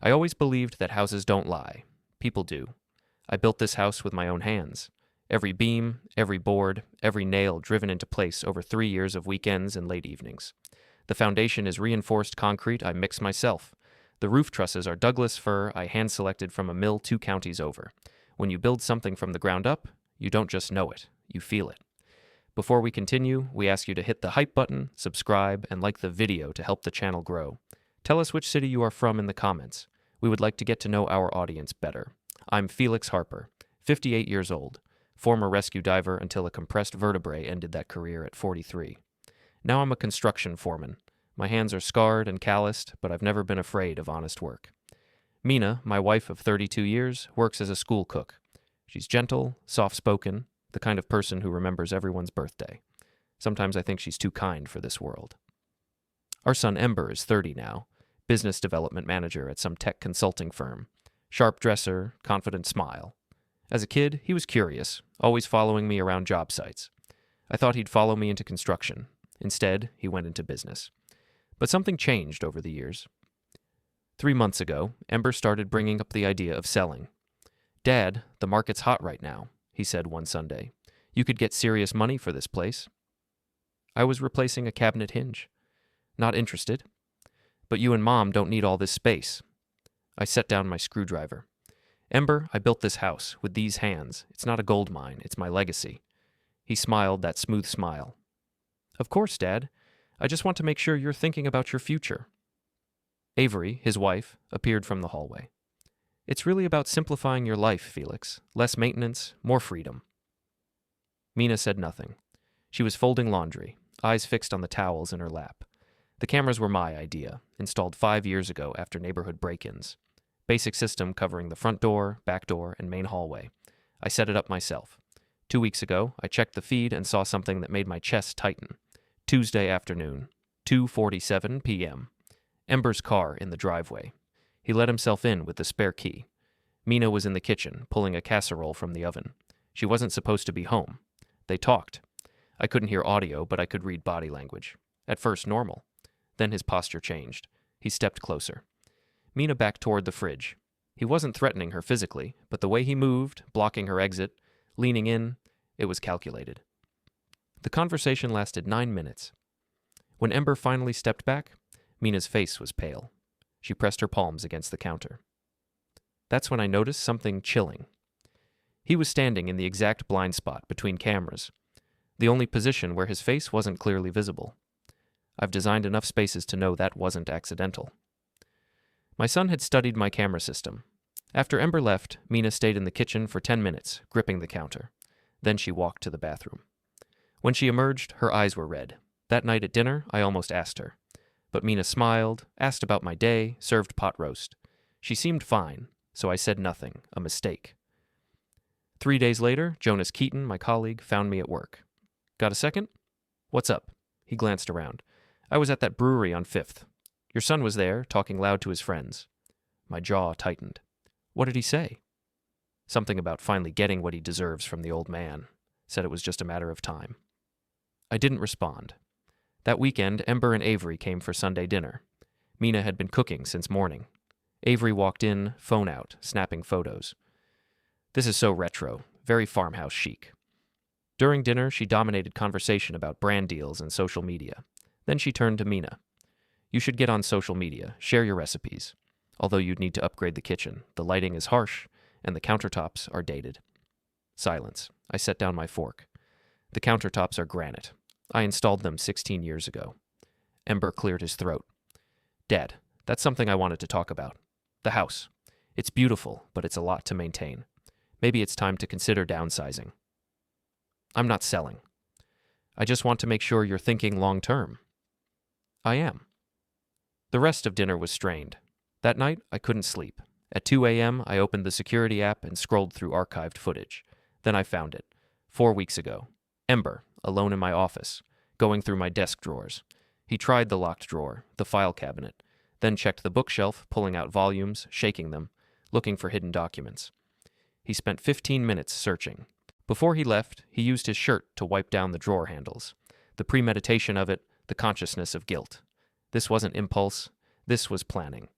I always believed that houses don't lie. People do. I built this house with my own hands. Every beam, every board, every nail driven into place over 3 years of weekends and late evenings. The foundation is reinforced concrete I mix myself. The roof trusses are Douglas fir I hand-selected from a mill 2 counties over. When you build something from the ground up, you don't just know it, you feel it. Before we continue, we ask you to hit the hype button, subscribe, and like the video to help the channel grow. Tell us which city you are from in the comments. We would like to get to know our audience better. I'm Felix Harper, 58 years old, former rescue diver until a compressed vertebrae ended that career at 43. Now I'm a construction foreman. My hands are scarred and calloused, but I've never been afraid of honest work. Mina, my wife of 32 years, works as a school cook. She's gentle, soft-spoken, the kind of person who remembers everyone's birthday. Sometimes I think she's too kind for this world. Our son Ember is 30 now, business development manager at some tech consulting firm. Sharp dresser, confident smile. As a kid, he was curious, always following me around job sites. I thought he'd follow me into construction. Instead, he went into business. But something changed over the years. 3 months ago, Ember started bringing up the idea of selling. "Dad, the market's hot right now," he said one Sunday. "You could get serious money for this place." I was replacing a cabinet hinge. "Not interested." "But you and Mom don't need all this space." I set down my screwdriver. "Ember, I built this house with these hands. It's not a gold mine, it's my legacy." He smiled that smooth smile. "Of course, Dad. I just want to make sure you're thinking about your future." Avery, his wife, appeared from the hallway. "It's really about simplifying your life, Felix. Less maintenance, more freedom." Mina said nothing. She was folding laundry, eyes fixed on the towels in her lap. The cameras were my idea, installed 5 years ago after neighborhood break-ins. Basic system covering the front door, back door, and main hallway. I set it up myself. 2 weeks ago, I checked the feed and saw something that made my chest tighten. Tuesday afternoon, 2:47 p.m. Ember's car in the driveway. He let himself in with the spare key. Mina was in the kitchen, pulling a casserole from the oven. She wasn't supposed to be home. They talked. I couldn't hear audio, but I could read body language. At first normal. Then his posture changed. He stepped closer. Mina backed toward the fridge. He wasn't threatening her physically, but the way he moved, blocking her exit, leaning in, it was calculated. The conversation lasted 9 minutes. When Ember finally stepped back, Mina's face was pale. She pressed her palms against the counter. That's when I noticed something chilling. He was standing in the exact blind spot between cameras, the only position where his face wasn't clearly visible. I've designed enough spaces to know that wasn't accidental. My son had studied my camera system. After Ember left, Mina stayed in the kitchen for 10 minutes, gripping the counter. Then she walked to the bathroom. When she emerged, her eyes were red. That night at dinner, I almost asked her. But Mina smiled, asked about my day, served pot roast. She seemed fine, so I said nothing, a mistake. 3 days later, Jonas Keaton, my colleague, found me at work. "Got a second?" "What's up?" He glanced around. "I was at that brewery on 5th. Your son was there, talking loud to his friends." My jaw tightened. "What did he say?" "Something about finally getting what he deserves from the old man. Said it was just a matter of time." I didn't respond. That weekend, Ember and Avery came for Sunday dinner. Mina had been cooking since morning. Avery walked in, phone out, snapping photos. This is so retro, very farmhouse chic. During dinner, she dominated conversation about brand deals and social media. Then she turned to Mina. "You should get on social media, share your recipes. Although you'd need to upgrade the kitchen. The lighting is harsh, and the countertops are dated." Silence. I set down my fork. The countertops are granite. I installed them 16 years ago. Ember cleared his throat. "Dad, that's something I wanted to talk about. The house. It's beautiful, but it's a lot to maintain. Maybe it's time to consider downsizing." "I'm not selling. I just want to make sure you're thinking long term." "I am." The rest of dinner was strained. That night, I couldn't sleep. At 2 a.m., I opened the security app and scrolled through archived footage. Then I found it. 4 weeks ago. Ember, alone in my office, going through my desk drawers. He tried the locked drawer, the file cabinet, then checked the bookshelf, pulling out volumes, shaking them, looking for hidden documents. He spent 15 minutes searching. Before he left, he used his shirt to wipe down the drawer handles. The premeditation of it, the consciousness of guilt. This wasn't impulse. This was planning.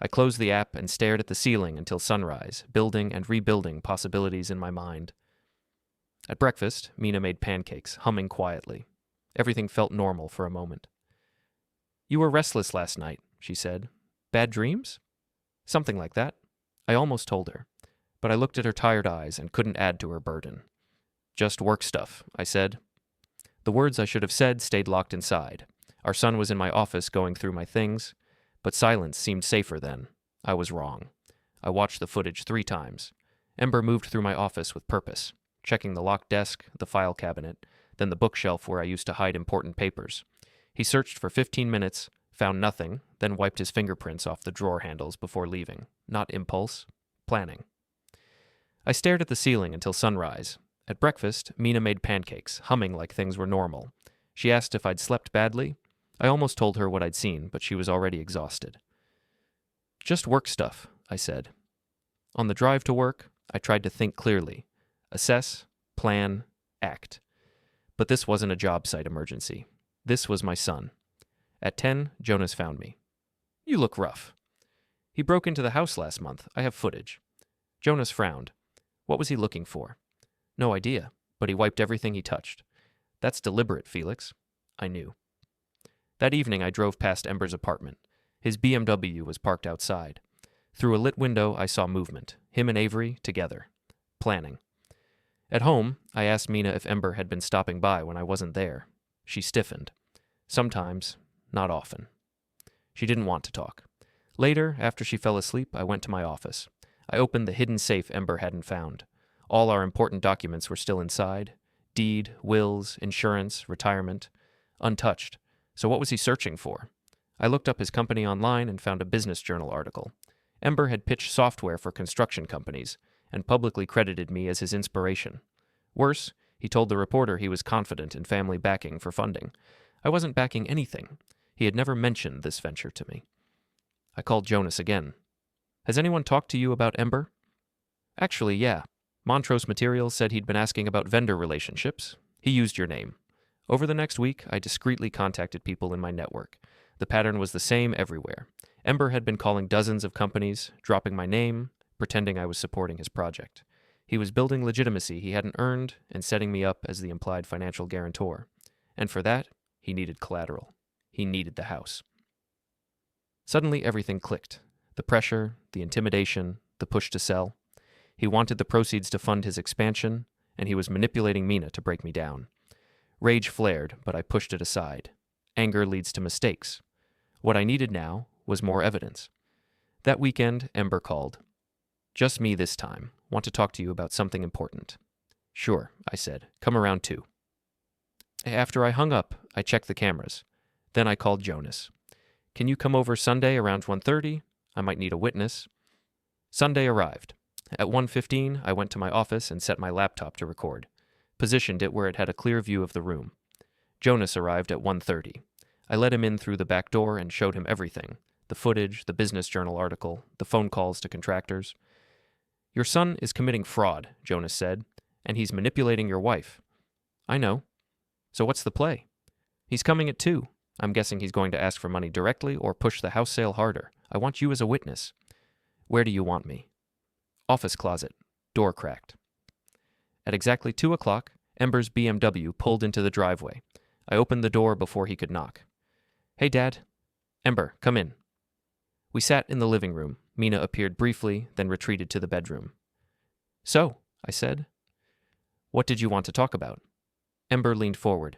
I closed the app and stared at the ceiling until sunrise, building and rebuilding possibilities in my mind. At breakfast, Mina made pancakes, humming quietly. Everything felt normal for a moment. "You were restless last night," she said. "Bad dreams?" "Something like that." I almost told her, but I looked at her tired eyes and couldn't add to her burden. "Just work stuff," I said. The words I should have said stayed locked inside. Our son was in my office going through my things, but silence seemed safer then. I was wrong. I watched the footage 3 times. Ember moved through my office with purpose, checking the locked desk, the file cabinet, then the bookshelf where I used to hide important papers. He searched for 15 minutes, found nothing, then wiped his fingerprints off the drawer handles before leaving. Not impulse, planning. I stared at the ceiling until sunrise. At breakfast, Mina made pancakes, humming like things were normal. She asked if I'd slept badly. I almost told her what I'd seen, but she was already exhausted. "Just work stuff," I said. On the drive to work, I tried to think clearly. Assess, plan, act. But this wasn't a job site emergency. This was my son. At 10, Jonas found me. "You look rough." "He broke into the house last month. I have footage." Jonas frowned. What was he looking for? No idea, but he wiped everything he touched. "That's deliberate, Felix." I knew. That evening I drove past Ember's apartment. His BMW was parked outside. Through a lit window I saw movement. Him and Avery, together. Planning. At home, I asked Mina if Ember had been stopping by when I wasn't there. She stiffened. Sometimes, not often. She didn't want to talk. Later, after she fell asleep, I went to my office. I opened the hidden safe Ember hadn't found. All our important documents were still inside. Deed, wills, insurance, retirement. Untouched. So what was he searching for? I looked up his company online and found a business journal article. Ember had pitched software for construction companies and publicly credited me as his inspiration. Worse, he told the reporter he was confident in family backing for funding. I wasn't backing anything. He had never mentioned this venture to me. I called Jonas again. "Has anyone talked to you about Ember?" "Actually, yeah. Montrose Materials said he'd been asking about vendor relationships. He used your name. Over the next week, I discreetly contacted people in my network. The pattern was the same everywhere. Ember had been calling dozens of companies, dropping my name, pretending I was supporting his project. He was building legitimacy he hadn't earned and setting me up as the implied financial guarantor. And for that, he needed collateral. He needed the house. Suddenly, everything clicked. The pressure, the intimidation, the push to sell. He wanted the proceeds to fund his expansion, and he was manipulating Mina to break me down. Rage flared, but I pushed it aside. Anger leads to mistakes. What I needed now was more evidence. That weekend, Ember called. "Just me this time. Want to talk to you about something important." "Sure," I said. "Come around 2. After I hung up, I checked the cameras. Then I called Jonas. "Can you come over Sunday around 1:30? I might need a witness." Sunday arrived. At 1:15, I went to my office and set my laptop to record. Positioned it where it had a clear view of the room. Jonas arrived at 1:30. I let him in through the back door and showed him everything. The footage, the business journal article, the phone calls to contractors. "Your son is committing fraud," Jonas said, "and he's manipulating your wife." "I know. So what's the play?" "He's coming at 2. I'm guessing he's going to ask for money directly or push the house sale harder. I want you as a witness." "Where do you want me?" "Office closet. Door cracked." At exactly 2 o'clock, Ember's BMW pulled into the driveway. I opened the door before he could knock. "Hey, Dad." "Ember, come in." We sat in the living room. Mina appeared briefly, then retreated to the bedroom. "So," I said. "What did you want to talk about?" Ember leaned forward.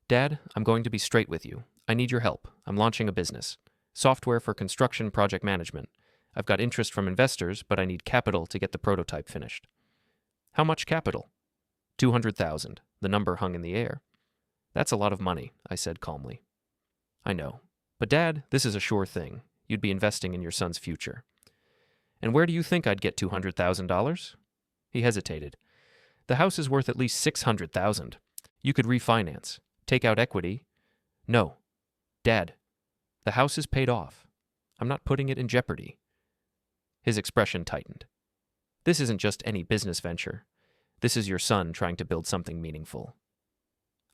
"Dad, I'm going to be straight with you. I need your help. I'm launching a business. Software for construction project management. I've got interest from investors, but I need capital to get the prototype finished." "How much capital?" $200,000. The number hung in the air. "That's a lot of money," I said calmly. "I know. But Dad, this is a sure thing. You'd be investing in your son's future." "And where do you think I'd get $200,000? He hesitated. "The house is worth at least $600,000. You could refinance. Take out equity." "No. Dad, the house is paid off. I'm not putting it in jeopardy." His expression tightened. "This isn't just any business venture. This is your son trying to build something meaningful."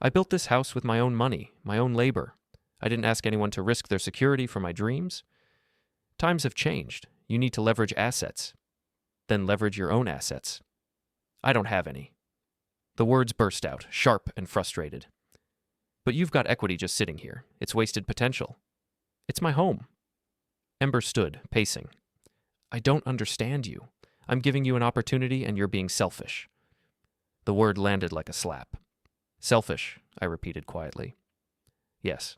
"I built this house with my own money, my own labor. I didn't ask anyone to risk their security for my dreams." Times have changed. You need to leverage assets. Then leverage your own assets. I don't have any. The words burst out, sharp and frustrated. But you've got equity just sitting here. It's wasted potential. It's my home. Ember stood, pacing. I don't understand you. I'm giving you an opportunity and you're being selfish. The word landed like a slap. Selfish, I repeated quietly. Yes.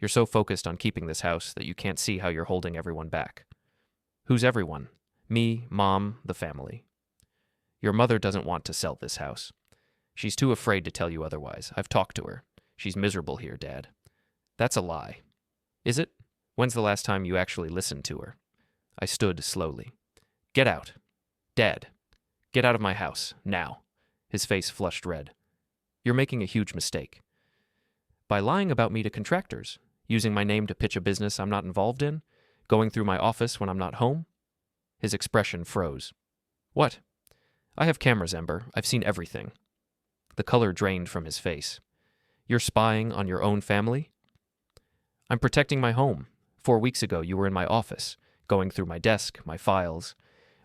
You're so focused on keeping this house that you can't see how you're holding everyone back. Who's everyone? Me, Mom, the family. Your mother doesn't want to sell this house. She's too afraid to tell you otherwise. I've talked to her. She's miserable here, Dad. That's a lie. Is it? When's the last time you actually listened to her? I stood slowly. Get out. Dad. Get out of my house, now. His face flushed red. You're making a huge mistake. By lying about me to contractors, using my name to pitch a business I'm not involved in, going through my office when I'm not home? His expression froze. What? I have cameras, Ember. I've seen everything. The color drained from his face. You're spying on your own family? I'm protecting my home. 4 weeks ago, you were in my office, going through my desk, my files,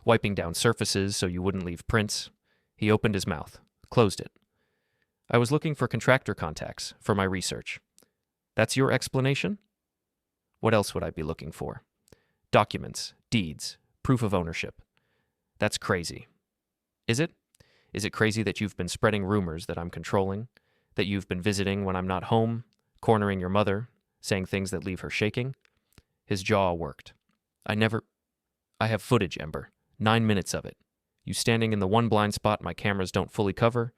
wiping down surfaces so you wouldn't leave prints. He opened his mouth, closed it. I was looking for contractor contacts for my research. That's your explanation? What else would I be looking for? Documents, deeds, proof of ownership. That's crazy. Is it? Is it crazy that you've been spreading rumors that I'm controlling, that you've been visiting when I'm not home, cornering your mother, saying things that leave her shaking? His jaw worked. I have footage, Ember. 9 minutes of it. You standing in the one blind spot my cameras don't fully cover?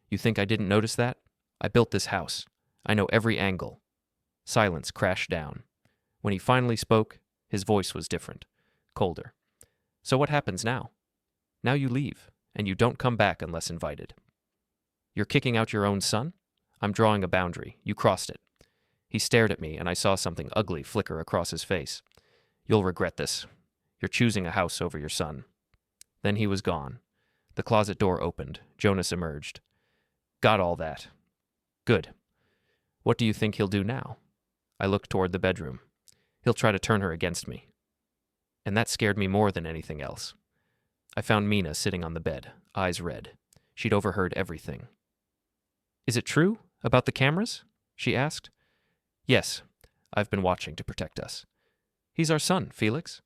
You think I didn't notice that? I built this house. I know every angle. Silence crashed down. When he finally spoke, his voice was different, colder. So what happens now? Now you leave, and you don't come back unless invited. You're kicking out your own son? I'm drawing a boundary. You crossed it. He stared at me, and I saw something ugly flicker across his face. You'll regret this. You're choosing a house over your son. Then he was gone. The closet door opened. Jonas emerged. Got all that. Good. What do you think he'll do now? I looked toward the bedroom. He'll try to turn her against me. And that scared me more than anything else. I found Mina sitting on the bed, eyes red. She'd overheard everything. Is it true about the cameras? She asked. Yes, I've been watching to protect us. He's our son, Felix.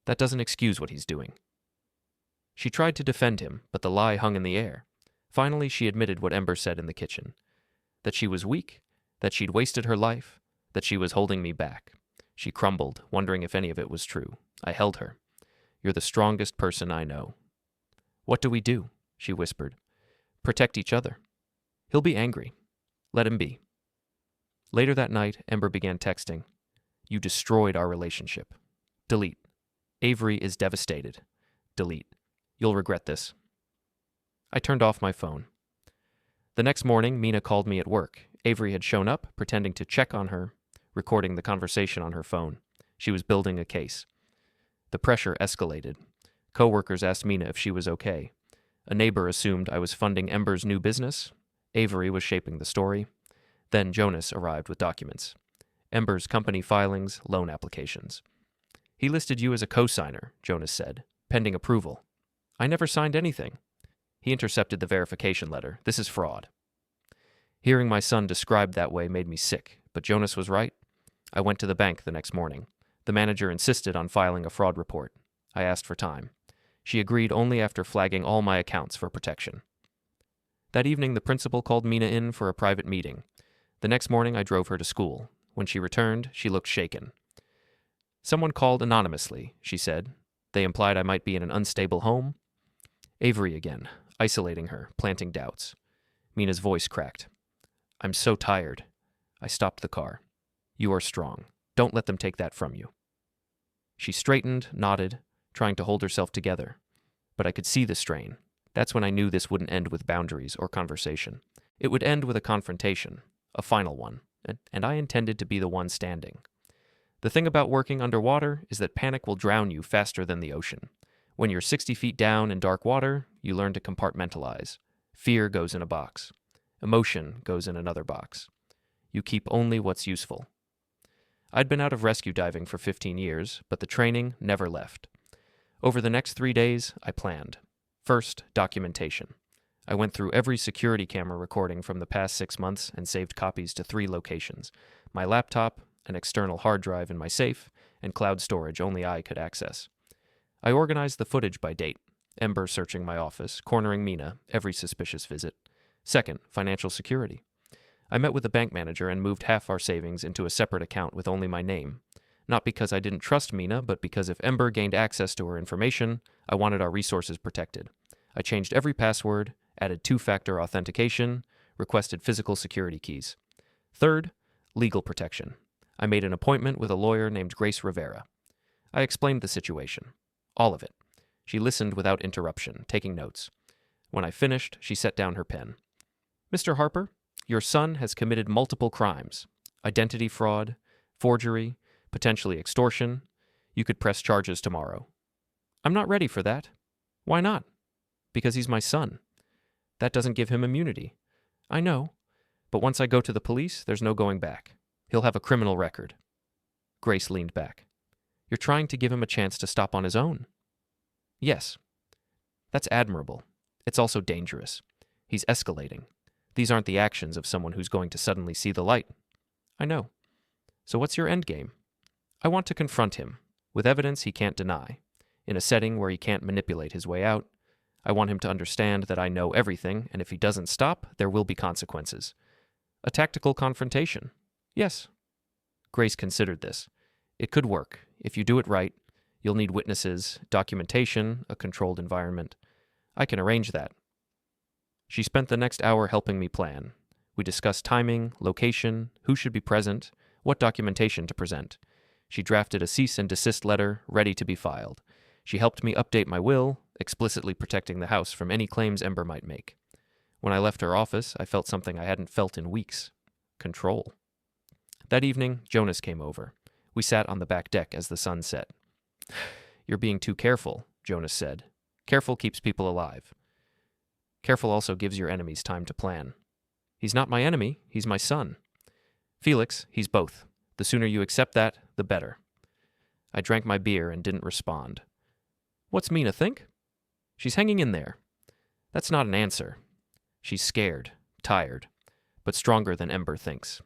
That doesn't excuse what he's doing. She tried to defend him, but the lie hung in the air. Finally, she admitted what Ember said in the kitchen. That she was weak, that she'd wasted her life, that she was holding me back. She crumbled, wondering if any of it was true. I held her. You're the strongest person I know. What do we do? She whispered. Protect each other. He'll be angry. Let him be. Later that night, Ember began texting. You destroyed our relationship. Delete. Avery is devastated. Delete. You'll regret this. I turned off my phone. The next morning, Mina called me at work. Avery had shown up, pretending to check on her, recording the conversation on her phone. She was building a case. The pressure escalated. Coworkers asked Mina if she was okay. A neighbor assumed I was funding Ember's new business. Avery was shaping the story. Then Jonas arrived with documents. Ember's company filings, loan applications. He listed you as a co-signer, Jonas said, pending approval. I never signed anything. He intercepted the verification letter. This is fraud. Hearing my son described that way made me sick, but Jonas was right. I went to the bank the next morning. The manager insisted on filing a fraud report. I asked for time. She agreed only after flagging all my accounts for protection. That evening, the principal called Mina in for a private meeting. The next morning, I drove her to school. When she returned, she looked shaken. Someone called anonymously, she said. They implied I might be in an unstable home. Avery again, isolating her, planting doubts. Mina's voice cracked. I'm so tired. I stopped the car. You are strong. Don't let them take that from you. She straightened, nodded, trying to hold herself together. But I could see the strain. That's when I knew this wouldn't end with boundaries or conversation. It would end with a confrontation, a final one, and I intended to be the one standing. The thing about working underwater is that panic will drown you faster than the ocean. When you're 60 feet down in dark water, you learn to compartmentalize. Fear goes in a box. Emotion goes in another box. You keep only what's useful. I'd been out of rescue diving for 15 years, but the training never left. Over the next 3 days, I planned. First, documentation. I went through every security camera recording from the past 6 months and saved copies to 3 locations: my laptop, an external hard drive in my safe, and cloud storage only I could access. I organized the footage by date: Ember searching my office, cornering Mina, every suspicious visit. Second, financial security. I met with the bank manager and moved half our savings into a separate account with only my name. Not because I didn't trust Mina, but because if Ember gained access to her information, I wanted our resources protected. I changed every password, added 2-factor authentication, requested physical security keys. Third, legal protection. I made an appointment with a lawyer named Grace Rivera. I explained the situation. All of it. She listened without interruption, taking notes. When I finished, she set down her pen. "Mr. Harper, your son has committed multiple crimes: identity fraud, forgery, potentially extortion. You could press charges tomorrow." "I'm not ready for that." "Why not?" "Because he's my son. That doesn't give him immunity." "I know. But once I go to the police, there's no going back. He'll have a criminal record." Grace leaned back. "You're trying to give him a chance to stop on his own." "Yes." "That's admirable. It's also dangerous. He's escalating. These aren't the actions of someone who's going to suddenly see the light." "I know. So what's your end game?" "I want to confront him, with evidence he can't deny, in a setting where he can't manipulate his way out. I want him to understand that I know everything, and if he doesn't stop, there will be consequences." "A tactical confrontation." "Yes." Grace considered this. "It could work. If you do it right, you'll need witnesses, documentation, a controlled environment. I can arrange that." She spent the next hour helping me plan. We discussed timing, location, who should be present, what documentation to present. She drafted a cease and desist letter, ready to be filed. She helped me update my will, explicitly protecting the house from any claims Ember might make. When I left her office, I felt something I hadn't felt in weeks: control. That evening, Jonas came over. We sat on the back deck as the sun set. "You're being too careful," Jonas said. "Careful keeps people alive. Careful also gives your enemies time to plan." "He's not my enemy, he's my son." "Felix, he's both. The sooner you accept that, the better." I drank my beer and didn't respond. "What's Mina think?" "She's hanging in there." "That's not an answer." "She's scared, tired, but stronger than Ember thinks."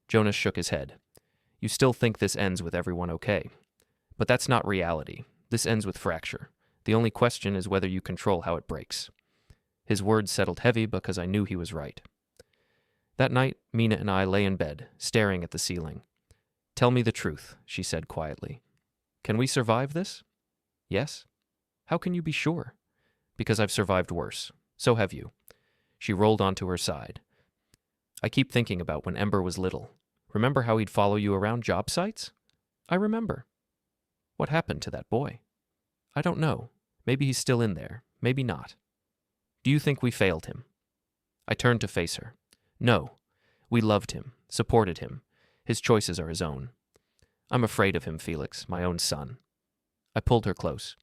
Jonas shook his head. "You still think this ends with everyone okay. But that's not reality. This ends with fracture. The only question is whether you control how it breaks." His words settled heavy because I knew he was right. That night, Mina and I lay in bed, staring at the ceiling. "Tell me the truth," she said quietly. "Can we survive this?" "Yes." "How can you be sure?" "Because I've survived worse. So have you." She rolled onto her side. "I keep thinking about when Ember was little. Remember how he'd follow you around job sites?" "I remember." "What happened to that boy?" "I don't know. Maybe he's still in there. Maybe not." "Do you think we failed him?" I turned to face her. "No. We loved him, supported him. His choices are his own. I'm afraid of him, Felix, my own son." I pulled her close.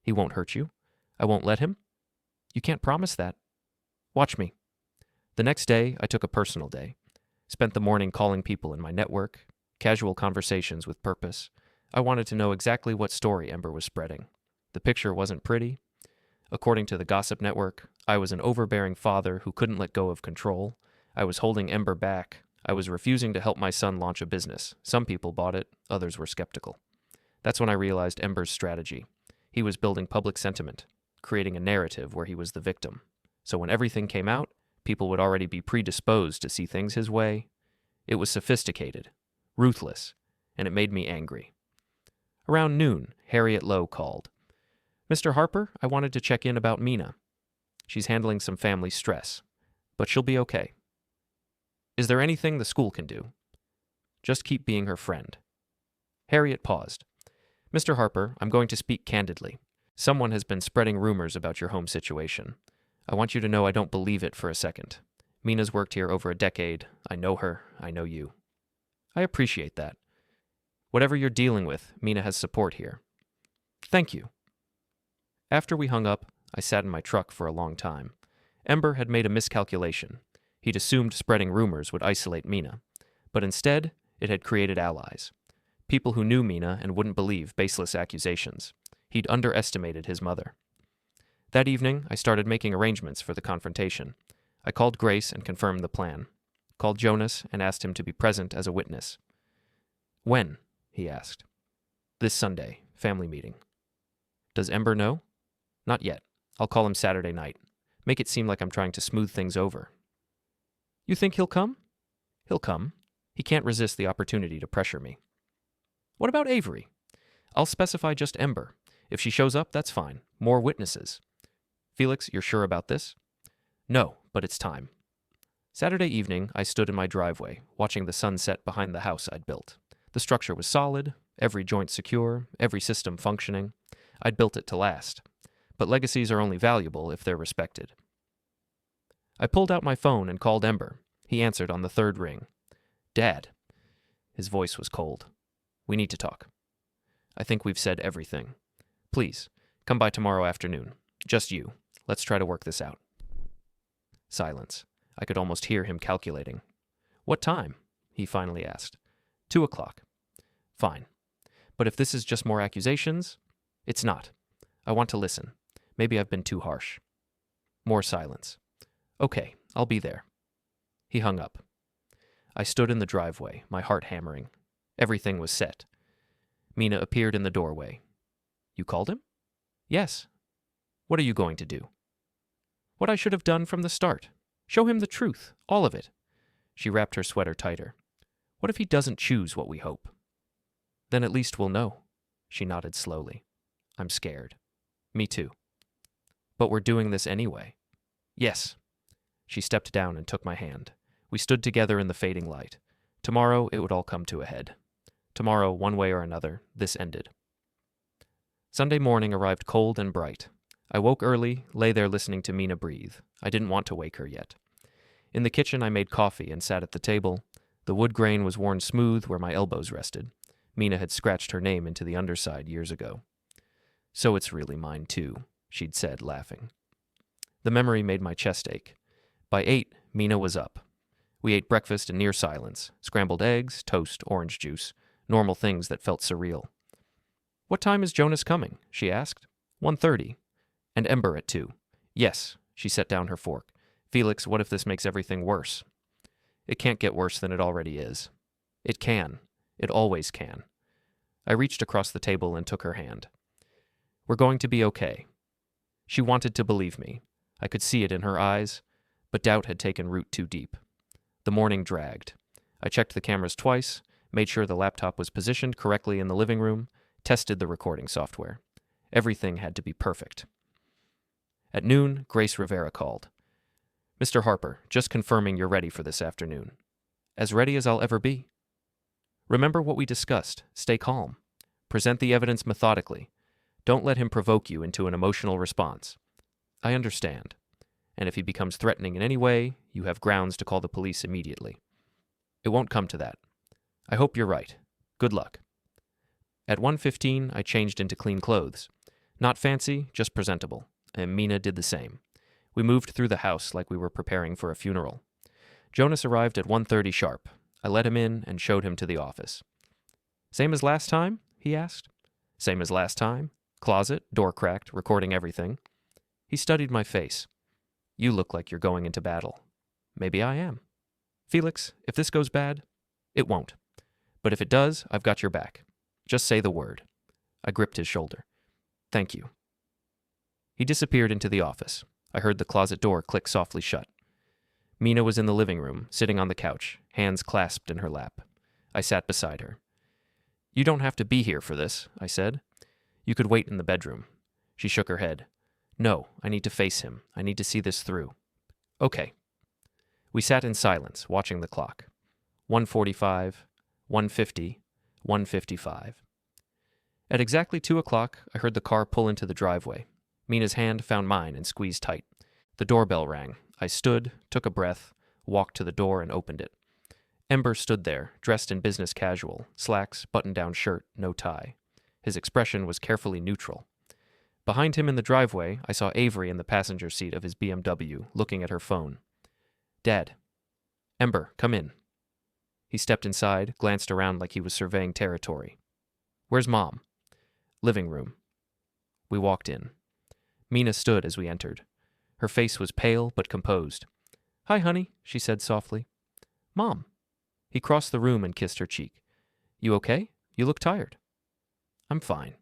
"He won't hurt you? I won't let him?" "You can't promise that." "Watch me." The next day, I took a personal day. Spent the morning calling people in my network, casual conversations with purpose. I wanted to know exactly what story Ember was spreading. The picture wasn't pretty. According to the gossip network, I was an overbearing father who couldn't let go of control. I was holding Ember back. I was refusing to help my son launch a business. Some people bought it, others were skeptical. That's when I realized Ember's strategy. He was building public sentiment, creating a narrative where he was the victim. So when everything came out, people would already be predisposed to see things his way. It was sophisticated, ruthless, and it made me angry. Around noon, Harriet Lowe called. "Mr. Harper, I wanted to check in about Mina. She's handling some family stress, but she'll be okay." "Is there anything the school can do?" "Just keep being her friend." Harriet paused. "Mr. Harper, I'm going to speak candidly. Someone has been spreading rumors about your home situation. I want you to know I don't believe it for a second. Mina's worked here over a decade. I know her. I know you." "I appreciate that. Whatever you're dealing with, Mina has support here." "Thank you." After we hung up, I sat in my truck for a long time. Ember had made a miscalculation. He'd assumed spreading rumors would isolate Mina, but instead, It had created allies. People who knew Mina and wouldn't believe baseless accusations. He'd underestimated his mother. That evening, I started making arrangements for the confrontation. I called Grace and confirmed the plan. Called Jonas and asked him to be present as a witness. When? He asked. This Sunday, family meeting. Does Ember know? Not yet. I'll call him Saturday night. Make it seem like I'm trying to smooth things over. You think he'll come? He'll come. He can't resist the opportunity to pressure me. What about Avery? I'll specify just Ember. If she shows up, that's fine. More witnesses. Felix, you're sure about this? No, but it's time. Saturday evening, I stood in my driveway, watching the sunset behind the house I'd built. The structure was solid, every joint secure, every system functioning. I'd built it to last. But legacies are only valuable if they're respected. I pulled out my phone and called Ember. He answered on the third ring. Dad. His voice was cold. We need to talk. I think we've said everything. Please, come by tomorrow afternoon. Just you. Let's try to work this out. Silence. I could almost hear him calculating. What time? He finally asked. 2:00. Fine. But if this is just more accusations? It's not. I want to listen. Maybe I've been too harsh. More silence. Okay, I'll be there. He hung up. I stood in the driveway, my heart hammering. Everything was set. Mina appeared in the doorway. You called him? Yes. What are you going to do? What I should have done from the start. Show him the truth, all of it. She wrapped her sweater tighter. What if he doesn't choose what we hope? Then at least we'll know. She nodded slowly. I'm scared. Me too. But we're doing this anyway. Yes. She stepped down and took my hand. We stood together in the fading light. Tomorrow it would all come to a head. Tomorrow, one way or another, this ended. Sunday morning arrived cold and bright. I woke early, lay there listening to Mina breathe. I didn't want to wake her yet. In the kitchen I made coffee and sat at the table. The wood grain was worn smooth where my elbows rested. Mina had scratched her name into the underside years ago. So it's really mine too, she'd said, laughing. The memory made my chest ache. By 8, Mina was up. We ate breakfast in near silence. Scrambled eggs, toast, orange juice. Normal things that felt surreal. What time is Jonas coming? She asked. 1:30. And Ember at 2. Yes, she set down her fork. Felix, what if this makes everything worse? It can't get worse than it already is. It can. It always can. I reached across the table and took her hand. We're going to be okay. She wanted to believe me. I could see it in her eyes, but doubt had taken root too deep. The morning dragged. I checked the cameras twice, made sure the laptop was positioned correctly in the living room, tested the recording software. Everything had to be perfect. At noon, Grace Rivera called. Mr. Harper, just confirming you're ready for this afternoon. As ready as I'll ever be. Remember what we discussed. Stay calm. Present the evidence methodically. Don't let him provoke you into an emotional response. I understand. And if he becomes threatening in any way, you have grounds to call the police immediately. It won't come to that. I hope you're right. Good luck. At 1:15, I changed into clean clothes. Not fancy, just presentable. And Mina did the same. We moved through the house like we were preparing for a funeral. Jonas arrived at 1:30 sharp. I let him in and showed him to the office. Same as last time? He asked. Same as last time. Closet, door cracked, recording everything. He studied my face. You look like you're going into battle. Maybe I am. Felix, if this goes bad, it won't. But if it does, I've got your back. Just say the word. I gripped his shoulder. Thank you. He disappeared into the office. I heard the closet door click softly shut. Mina was in the living room, sitting on the couch, hands clasped in her lap. I sat beside her. You don't have to be here for this, I said. You could wait in the bedroom. She shook her head. No, I need to face him. I need to see this through. Okay. We sat in silence, watching the clock. 1:45, 1:50, 1:55. At exactly 2:00, I heard the car pull into the driveway. Mina's hand found mine and squeezed tight. The doorbell rang. I stood, took a breath, walked to the door and opened it. Ember stood there, dressed in business casual, slacks, button-down shirt, no tie. His expression was carefully neutral. Behind him in the driveway, I saw Avery in the passenger seat of his BMW, looking at her phone. Dad. Ember, come in. He stepped inside, glanced around like he was surveying territory. "Where's Mom?" "Living room." We walked in. Mina stood as we entered. Her face was pale but composed. "Hi, honey," she said softly. "Mom." He crossed the room and kissed her cheek. "You okay? You look tired." "I'm fine."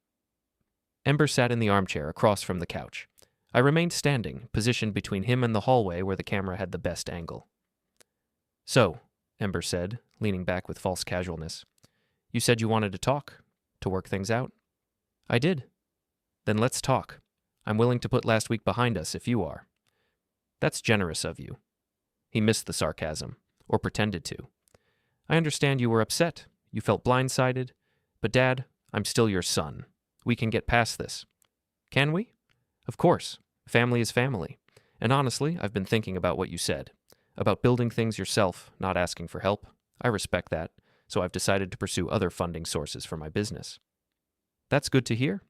Ember sat in the armchair across from the couch. I remained standing, positioned between him and the hallway where the camera had the best angle. "So," Ember said, leaning back with false casualness, "you said you wanted to talk, to work things out?" "I did." "Then let's talk. I'm willing to put last week behind us if you are." "That's generous of you." He missed the sarcasm, or pretended to. "I understand you were upset. You felt blindsided. But Dad, I'm still your son. We can get past this." "Can we?" "Of course. Family is family. And honestly, I've been thinking about what you said. About building things yourself, not asking for help. I respect that, so I've decided to pursue other funding sources for my business." "That's good to hear.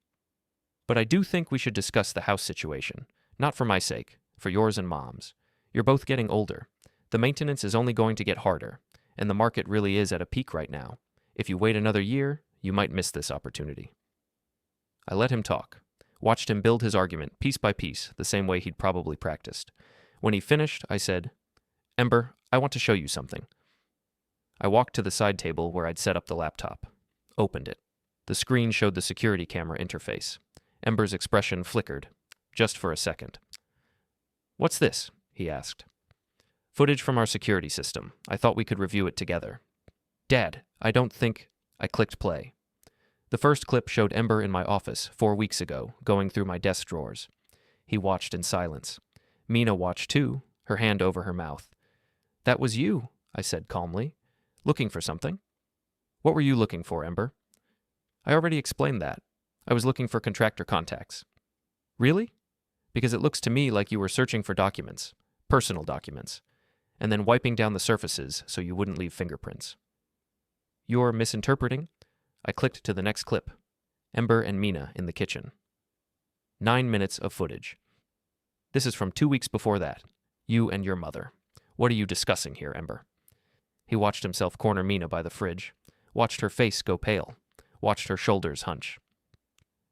But I do think we should discuss the house situation. Not for my sake, for yours and Mom's. You're both getting older. The maintenance is only going to get harder, and the market really is at a peak right now. If you wait another year, you might miss this opportunity." I let him talk, watched him build his argument piece by piece, the same way he'd probably practiced. When he finished, I said, "Ember, I want to show you something." I walked to the side table where I'd set up the laptop. Opened it. The screen showed the security camera interface. Ember's expression flickered, just for a second. "What's this?" he asked. "Footage from our security system. I thought we could review it together." "Dad, I don't think—" I clicked play. The first clip showed Ember in my office 4 weeks ago, going through my desk drawers. He watched in silence. Mina watched too, her hand over her mouth. "That was you," I said calmly. "Looking for something?" "What were you looking for, Ember?" "I already explained that. I was looking for contractor contacts." "Really? Because it looks to me like you were searching for documents, personal documents, and then wiping down the surfaces so you wouldn't leave fingerprints." "You're misinterpreting." I clicked to the next clip. Ember and Mina in the kitchen. 9 minutes of footage. "This is from 2 weeks before that. You and your mother. What are you discussing here, Ember?" He watched himself corner Mina by the fridge, watched her face go pale, watched her shoulders hunch.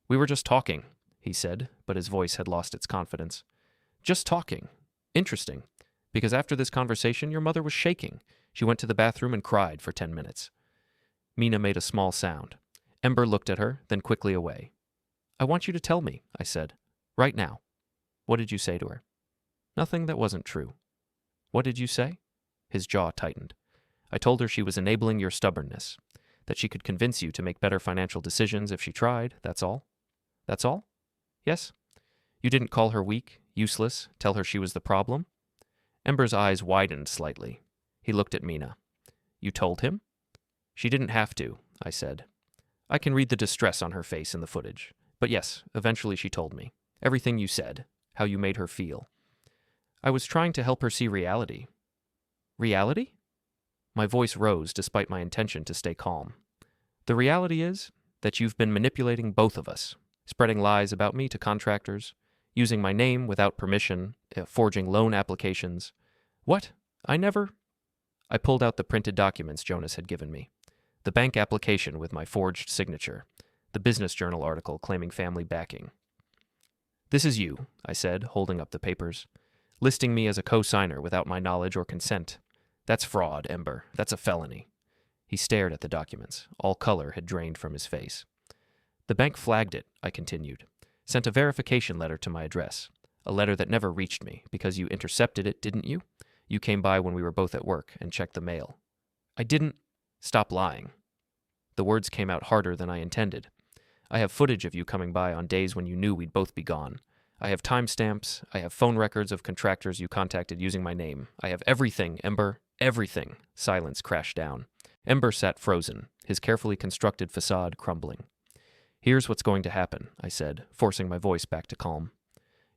"We were just talking," he said, but his voice had lost its confidence. "Just talking. Interesting. Because after this conversation, your mother was shaking. She went to the bathroom and cried for 10 minutes. Mina made a small sound. Ember looked at her, then quickly away. "I want you to tell me," I said. "Right now." "What did you say to her?" "Nothing that wasn't true." "What did you say?" His jaw tightened. "I told her she was enabling your stubbornness, that she could convince you to make better financial decisions if she tried, that's all." "That's all?" "Yes." "You didn't call her weak, useless, tell her she was the problem?" Ember's eyes widened slightly. He looked at Mina. "You told him?" "She didn't have to," I said. I can read the distress on her face in the footage. But yes, eventually she told me. Everything you said, how you made her feel. I was trying to help her see reality. Reality? My voice rose despite my intention to stay calm. The reality is that you've been manipulating both of us, spreading lies about me to contractors, using my name without permission, forging loan applications. What? I never... I pulled out the printed documents Jonas had given me. The bank application with my forged signature. The business journal article claiming family backing. "This is you," I said, holding up the papers. "Listing me as a co-signer without my knowledge or consent. That's fraud, Ember. That's a felony." He stared at the documents. All color had drained from his face. "The bank flagged it," I continued. "Sent a verification letter to my address. A letter that never reached me, because you intercepted it, didn't you? You came by when we were both at work and checked the mail." "I didn't—" "Stop lying." The words came out harder than I intended. "I have footage of you coming by on days when you knew we'd both be gone. I have timestamps. I have phone records of contractors you contacted using my name. I have everything, Ember. Everything." Silence crashed down. Ember sat frozen, his carefully constructed facade crumbling. "Here's what's going to happen," I said, forcing my voice back to calm.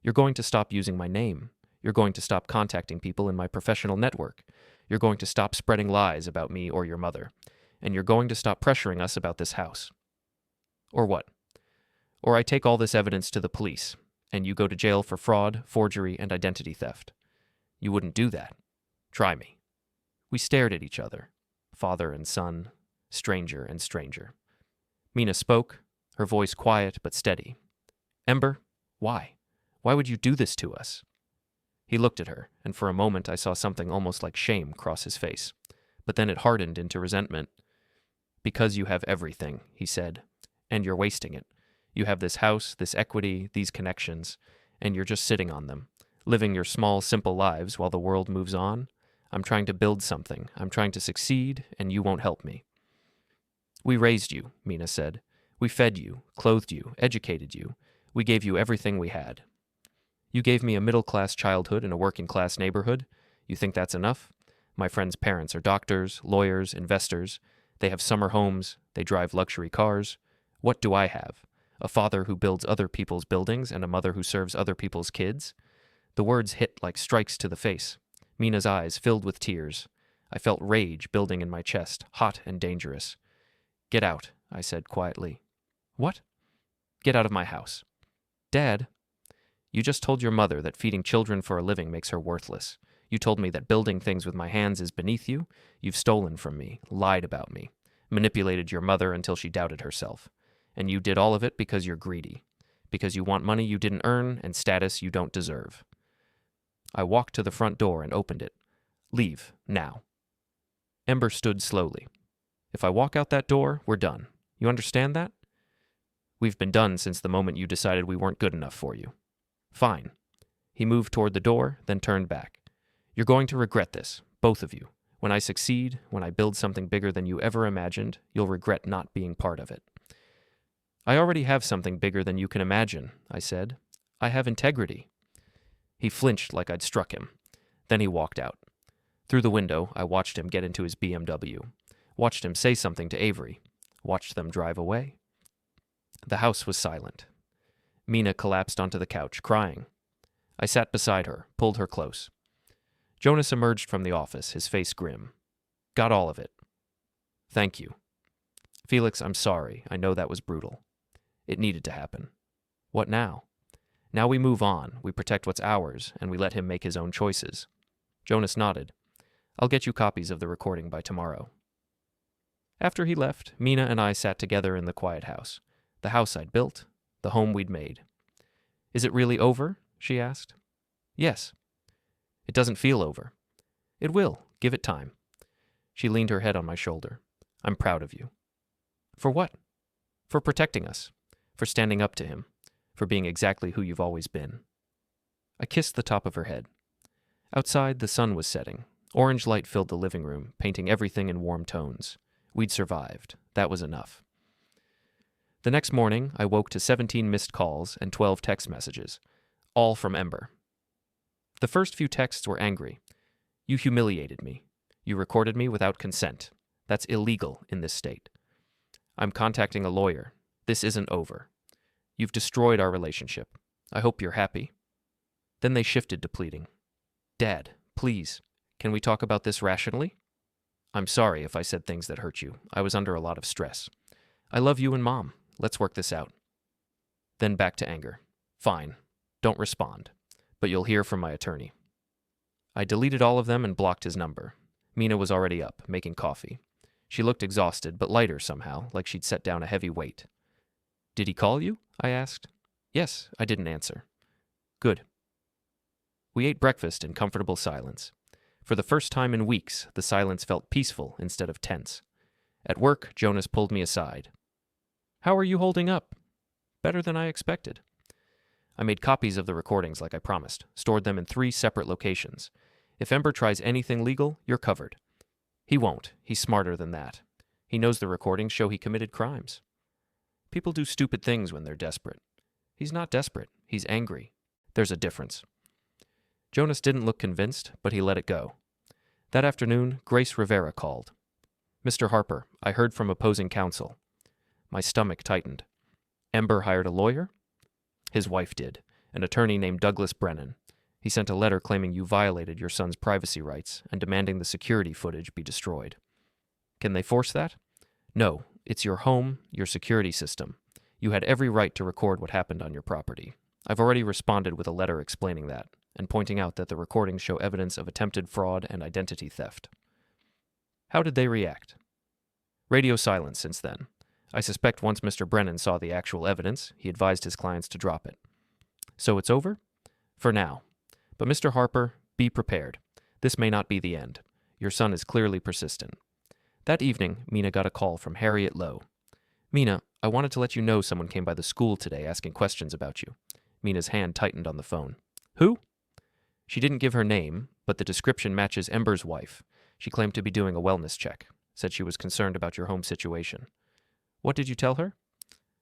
"You're going to stop using my name. You're going to stop contacting people in my professional network. You're going to stop spreading lies about me or your mother. And you're going to stop pressuring us about this house." "Or what?" "Or I take all this evidence to the police, and you go to jail for fraud, forgery, and identity theft." "You wouldn't do that." "Try me." We stared at each other. father and son, stranger and stranger. Mina spoke, her voice quiet but steady. Ember, why? Why would you do this to us? He looked at her, and for a moment I saw something almost like shame cross his face. But then it hardened into resentment. Because you have everything, he said, and you're wasting it. You have this house, this equity, these connections, and you're just sitting on them, living your small, simple lives while the world moves on. I'm trying to build something. I'm trying to succeed, and you won't help me. We raised you, Mina said. We fed you, clothed you, educated you. We gave you everything we had. You gave me a middle-class childhood in a working-class neighborhood. You think that's enough? My friends' parents are doctors, lawyers, investors. They have summer homes. They drive luxury cars. What do I have? A father who builds other people's buildings and a mother who serves other people's kids? The words hit like strikes to the face. Mina's eyes filled with tears. I felt rage building in my chest, hot and dangerous. Get out, I said quietly. What? Get out of my house. Dad, you just told your mother that feeding children for a living makes her worthless. You told me that building things with my hands is beneath you. You've stolen from me, lied about me, manipulated your mother until she doubted herself. And you did all of it because you're greedy, because you want money you didn't earn and status you don't deserve. I walked to the front door and opened it. Leave, now. Ember stood slowly. If I walk out that door, we're done. You understand that? We've been done since the moment you decided we weren't good enough for you. Fine. He moved toward the door, then turned back. You're going to regret this, both of you. When I succeed, when I build something bigger than you ever imagined, you'll regret not being part of it. I already have something bigger than you can imagine, I said. I have integrity. He flinched like I'd struck him. Then he walked out. Through the window, I watched him get into his BMW, watched him say something to Avery, watched them drive away. The house was silent. Mina collapsed onto the couch, crying. I sat beside her, pulled her close. Jonas emerged from the office, his face grim. Got all of it. Thank you. Felix, I'm sorry. I know that was brutal. It needed to happen. What now? Now we move on, we protect what's ours, and we let him make his own choices. Jonas nodded. I'll get you copies of the recording by tomorrow. After he left, Mina and I sat together in the quiet house. The house I'd built, the home we'd made. Is it really over? She asked. Yes. It doesn't feel over. It will. Give it time. She leaned her head on my shoulder. I'm proud of you. For what? For protecting us. For standing up to him. For being exactly who you've always been. I kissed the top of her head. Outside, the sun was setting. Orange light filled the living room, painting everything in warm tones. We'd survived. That was enough. The next morning, I woke to 17 missed calls and 12 text messages, all from Ember. The first few texts were angry. You humiliated me. You recorded me without consent. That's illegal in this state. I'm contacting a lawyer. This isn't over. You've destroyed our relationship. I hope you're happy. Then they shifted to pleading. Dad, please, can we talk about this rationally? I'm sorry if I said things that hurt you. I was under a lot of stress. I love you and Mom. Let's work this out. Then back to anger. Fine. Don't respond. But you'll hear from my attorney. I deleted all of them and blocked his number. Mina was already up, making coffee. She looked exhausted, but lighter somehow, like she'd set down a heavy weight. Did he call you? I asked. Yes, I didn't answer. Good. We ate breakfast in comfortable silence. For the first time in weeks, the silence felt peaceful instead of tense. At work, Jonas pulled me aside. How are you holding up? Better than I expected. I made copies of the recordings like I promised, stored them in 3 separate locations. If Ember tries anything legal, you're covered. He won't. He's smarter than that. He knows the recordings show he committed crimes. People do stupid things when they're desperate. He's not desperate. He's angry. There's a difference. Jonas didn't look convinced, but he let it go. That afternoon, Grace Rivera called. Mr. Harper, I heard from opposing counsel. My stomach tightened. Ember hired a lawyer? His wife did, an attorney named Douglas Brennan. He sent a letter claiming you violated your son's privacy rights and demanding the security footage be destroyed. Can they force that? No, it's your home, your security system. You had every right to record what happened on your property. I've already responded with a letter explaining that, and pointing out that the recordings show evidence of attempted fraud and identity theft. How did they react? Radio silence since then. I suspect once Mr. Brennan saw the actual evidence, he advised his clients to drop it. So it's over? For now. But Mr. Harper, be prepared. This may not be the end. Your son is clearly persistent. That evening, Mina got a call from Harriet Lowe. Mina, I wanted to let you know someone came by the school today asking questions about you. Mina's hand tightened on the phone. Who? She didn't give her name, but the description matches Ember's wife. She claimed to be doing a wellness check. Said she was concerned about your home situation. What did you tell her?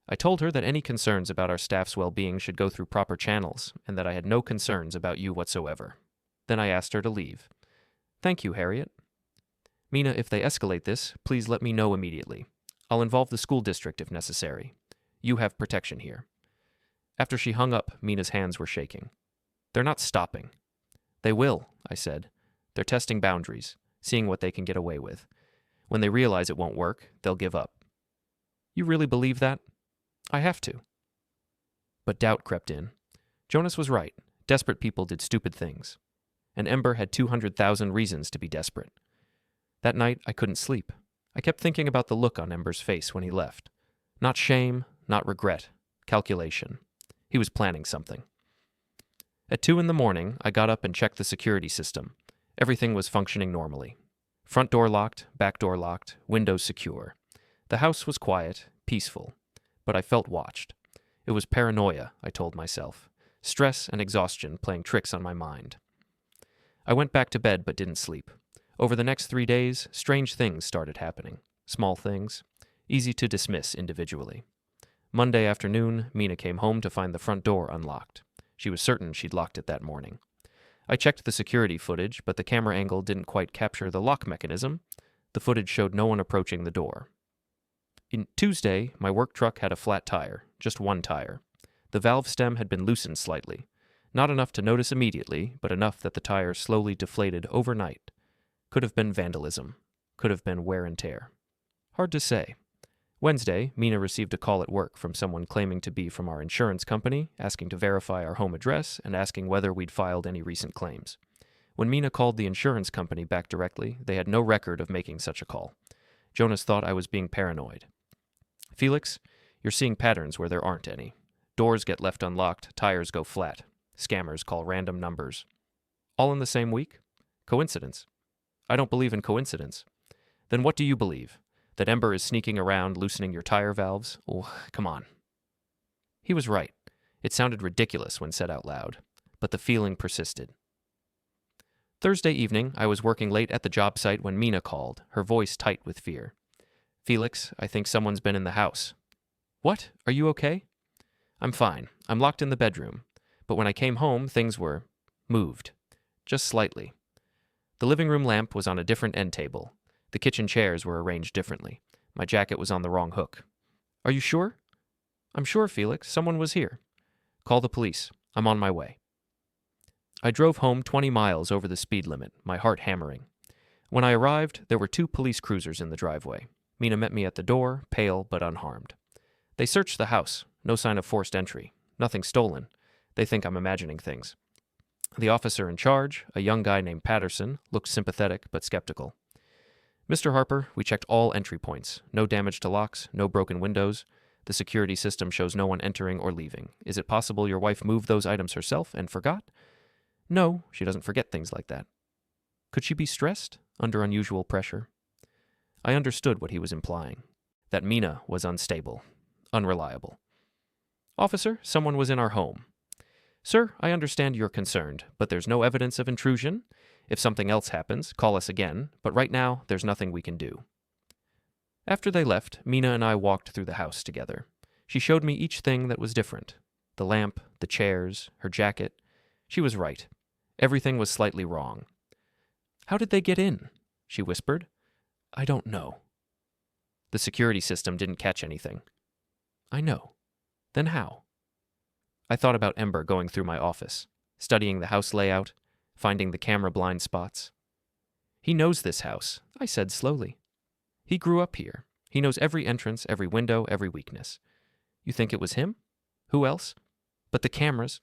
I told her that any concerns about our staff's well-being should go through proper channels, and that I had no concerns about you whatsoever. Then I asked her to leave. Thank you, Harriet. Mina, if they escalate this, please let me know immediately. I'll involve the school district if necessary. You have protection here. After she hung up, Mina's hands were shaking. They're not stopping. They will, I said. They're testing boundaries, seeing what they can get away with. When they realize it won't work, they'll give up. You really believe that? I have to. But doubt crept in. Jonas was right. Desperate people did stupid things. And Ember had 200,000 reasons to be desperate. That night, I couldn't sleep. I kept thinking about the look on Ember's face when he left. Not shame, not regret. Calculation. He was planning something. At 2 a.m, I got up and checked the security system. Everything was functioning normally. Front door locked, back door locked, windows secure. The house was quiet, peaceful, but I felt watched. It was paranoia, I told myself. Stress and exhaustion playing tricks on my mind. I went back to bed but didn't sleep. Over the next 3 days, strange things started happening. Small things, easy to dismiss individually. Monday afternoon, Mina came home to find the front door unlocked. She was certain she'd locked it that morning. I checked the security footage, but the camera angle didn't quite capture the lock mechanism. The footage showed no one approaching the door. Tuesday, my work truck had a flat tire, just one tire. The valve stem had been loosened slightly. Not enough to notice immediately, but enough that the tire slowly deflated overnight. Could have been vandalism. Could have been wear and tear. Hard to say. Wednesday, Mina received a call at work from someone claiming to be from our insurance company, asking to verify our home address and asking whether we'd filed any recent claims. When Mina called the insurance company back directly, they had no record of making such a call. Jonas thought I was being paranoid. Felix, you're seeing patterns where there aren't any. Doors get left unlocked, tires go flat. Scammers call random numbers. All in the same week? Coincidence. I don't believe in coincidence. Then what do you believe? That Ember is sneaking around loosening your tire valves? Oh, come on. He was right. It sounded ridiculous when said out loud, but the feeling persisted. Thursday evening, I was working late at the job site when Mina called, her voice tight with fear. Felix, I think someone's been in the house. What? Are you okay? I'm fine. I'm locked in the bedroom. But when I came home, things were moved. Just slightly. The living room lamp was on a different end table. The kitchen chairs were arranged differently. My jacket was on the wrong hook. Are you sure? I'm sure, Felix. Someone was here. Call the police. I'm on my way. I drove home 20 miles over the speed limit, my heart hammering. When I arrived, there were 2 police cruisers in the driveway. Mina met me at the door, pale but unharmed. They searched the house. No sign of forced entry. Nothing stolen. They think I'm imagining things. The officer in charge, a young guy named Patterson, looked sympathetic but skeptical. Mr. Harper, we checked all entry points. No damage to locks, no broken windows. The security system shows no one entering or leaving. Is it possible your wife moved those items herself and forgot? No, she doesn't forget things like that. Could she be stressed, under unusual pressure? I understood what he was implying. That Mina was unstable, unreliable. Officer, someone was in our home. Sir, I understand you're concerned, but there's no evidence of intrusion. If something else happens, call us again, but right now, there's nothing we can do. After they left, Mina and I walked through the house together. She showed me each thing that was different. The lamp, the chairs, her jacket. She was right. Everything was slightly wrong. How did they get in? She whispered. I don't know. The security system didn't catch anything. I know. Then how? I thought about Ember going through my office, studying the house layout, finding the camera blind spots. He knows this house, I said slowly. He grew up here. He knows every entrance, every window, every weakness. You think it was him? Who else? But the cameras.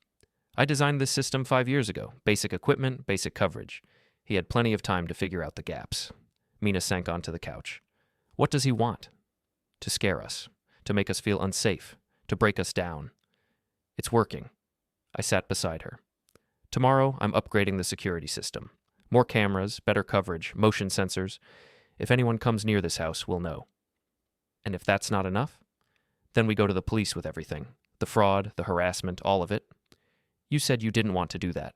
I designed this system 5 years ago. Basic equipment, basic coverage. He had plenty of time to figure out the gaps. Mina sank onto the couch. What does he want? To scare us, to make us feel unsafe, to break us down. It's working. I sat beside her. Tomorrow, I'm upgrading the security system. More cameras, better coverage, motion sensors. If anyone comes near this house, we'll know. And if that's not enough, then we go to the police with everything. The fraud, the harassment, all of it. You said you didn't want to do that.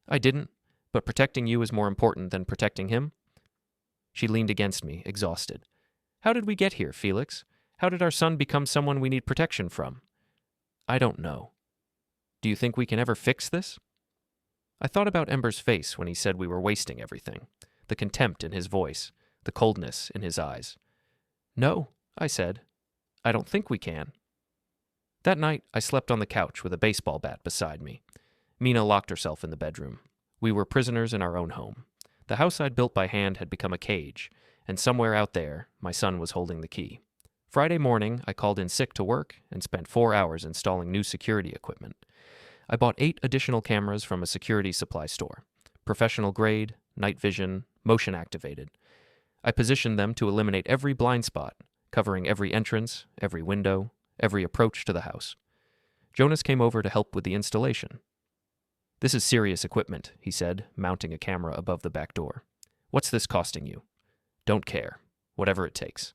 I didn't, but protecting you is more important than protecting him. She leaned against me, exhausted. How did we get here, Felix? How did our son become someone we need protection from? I don't know. Do you think we can ever fix this? I thought about Ember's face when he said we were wasting everything, the contempt in his voice, the coldness in his eyes. No, I said. I don't think we can. That night, I slept on the couch with a baseball bat beside me. Mina locked herself in the bedroom. We were prisoners in our own home. The house I'd built by hand had become a cage, and somewhere out there, my son was holding the key. Friday morning, I called in sick to work and spent 4 hours installing new security equipment. I bought 8 additional cameras from a security supply store. Professional grade, night vision, motion activated. I positioned them to eliminate every blind spot, covering every entrance, every window, every approach to the house. Jonas came over to help with the installation. This is serious equipment, he said, mounting a camera above the back door. What's this costing you? Don't care. Whatever it takes.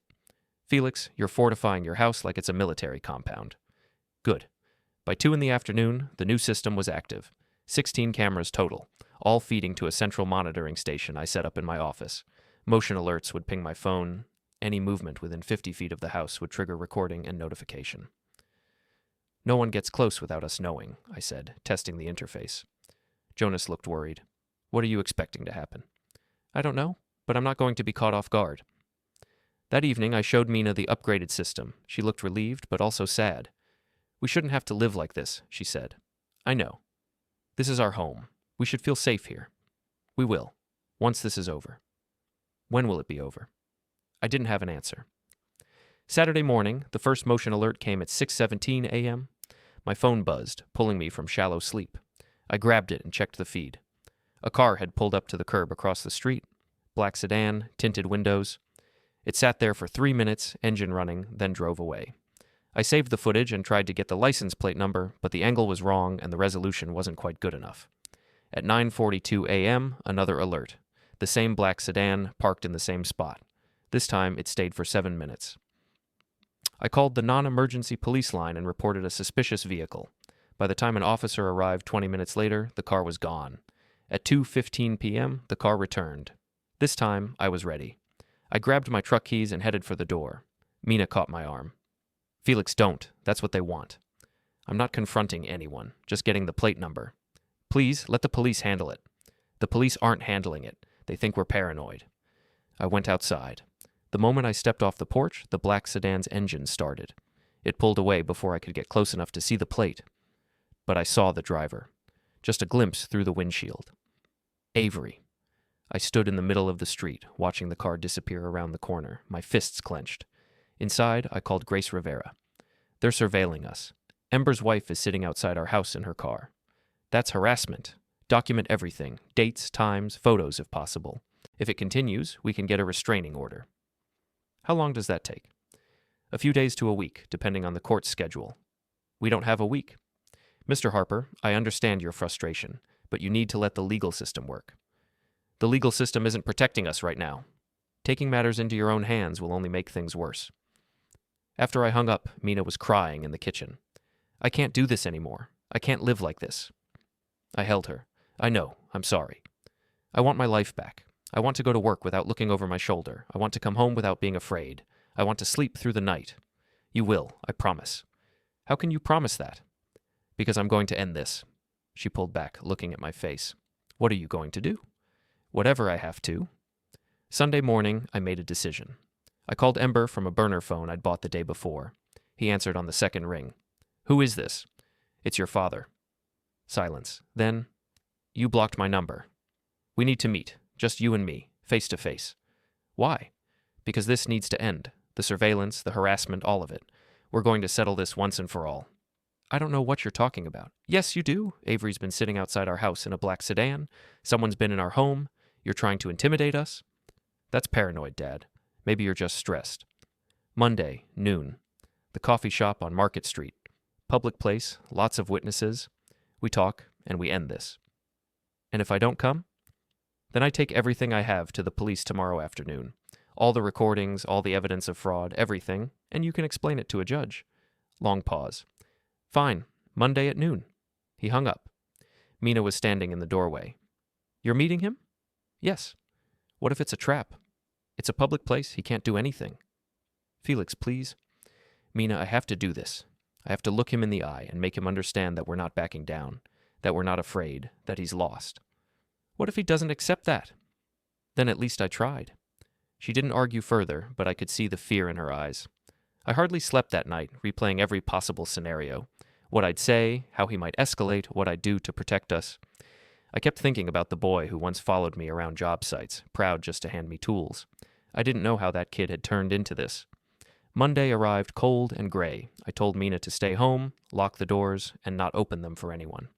Felix, you're fortifying your house like it's a military compound. Good. By 2 p.m, the new system was active. 16 cameras total, all feeding to a central monitoring station I set up in my office. Motion alerts would ping my phone. Any movement within 50 feet of the house would trigger recording and notification. No one gets close without us knowing, I said, testing the interface. Jonas looked worried. What are you expecting to happen? I don't know, but I'm not going to be caught off guard. That evening, I showed Mina the upgraded system. She looked relieved, but also sad. We shouldn't have to live like this, she said. I know. This is our home. We should feel safe here. We will, once this is over. When will it be over? I didn't have an answer. Saturday morning, the first motion alert came at 6:17 a.m. My phone buzzed, pulling me from shallow sleep. I grabbed it and checked the feed. A car had pulled up to the curb across the street. Black sedan, tinted windows. It sat there for 3 minutes, engine running, then drove away. I saved the footage and tried to get the license plate number, but the angle was wrong and the resolution wasn't quite good enough. At 9:42 a.m., another alert. The same black sedan, parked in the same spot. This time, it stayed for 7 minutes. I called the non-emergency police line and reported a suspicious vehicle. By the time an officer arrived 20 minutes later, the car was gone. At 2:15 p.m., the car returned. This time, I was ready. I grabbed my truck keys and headed for the door. Mina caught my arm. Felix, don't. That's what they want. I'm not confronting anyone, just getting the plate number. Please, let the police handle it. The police aren't handling it. They think we're paranoid. I went outside. The moment I stepped off the porch, the black sedan's engine started. It pulled away before I could get close enough to see the plate. But I saw the driver. Just a glimpse through the windshield. Avery. I stood in the middle of the street, watching the car disappear around the corner, my fists clenched. Inside, I called Grace Rivera. They're surveilling us. Ember's wife is sitting outside our house in her car. That's harassment. Document everything, dates, times, photos if possible. If it continues, we can get a restraining order. How long does that take? A few days to a week, depending on the court's schedule. We don't have a week. Mr. Harper, I understand your frustration, but you need to let the legal system work. The legal system isn't protecting us right now. Taking matters into your own hands will only make things worse. After I hung up, Mina was crying in the kitchen. I can't do this anymore. I can't live like this. I held her. I know. I'm sorry. I want my life back. I want to go to work without looking over my shoulder. I want to come home without being afraid. I want to sleep through the night. You will, I promise. How can you promise that? Because I'm going to end this. She pulled back, looking at my face. What are you going to do? Whatever I have to. Sunday morning, I made a decision. I called Ember from a burner phone I'd bought the day before. He answered on the second ring. Who is this? It's your father. Silence. Then, you blocked my number. We need to meet, just you and me, face to face. Why? Because this needs to end. The surveillance, the harassment, all of it. We're going to settle this once and for all. I don't know what you're talking about. Yes, you do. Avery's been sitting outside our house in a black sedan. Someone's been in our home. You're trying to intimidate us. That's paranoid, Dad. Maybe you're just stressed. Monday, noon. The coffee shop on Market Street. Public place, lots of witnesses. We talk, and we end this. And if I don't come? Then I take everything I have to the police tomorrow afternoon. All the recordings, all the evidence of fraud, everything, and you can explain it to a judge. Long pause. Fine, Monday at noon. He hung up. Mina was standing in the doorway. You're meeting him? Yes. What if it's a trap? It's a public place. He can't do anything. Felix, please. Mina, I have to do this. I have to look him in the eye and make him understand that we're not backing down, that we're not afraid, that he's lost. What if he doesn't accept that? Then at least I tried. She didn't argue further, but I could see the fear in her eyes. I hardly slept that night, replaying every possible scenario. What I'd say, how he might escalate, what I'd do to protect us. I kept thinking about the boy who once followed me around job sites, proud just to hand me tools. I didn't know how that kid had turned into this. Monday arrived cold and gray. I told Mina to stay home, lock the doors, and not open them for anyone.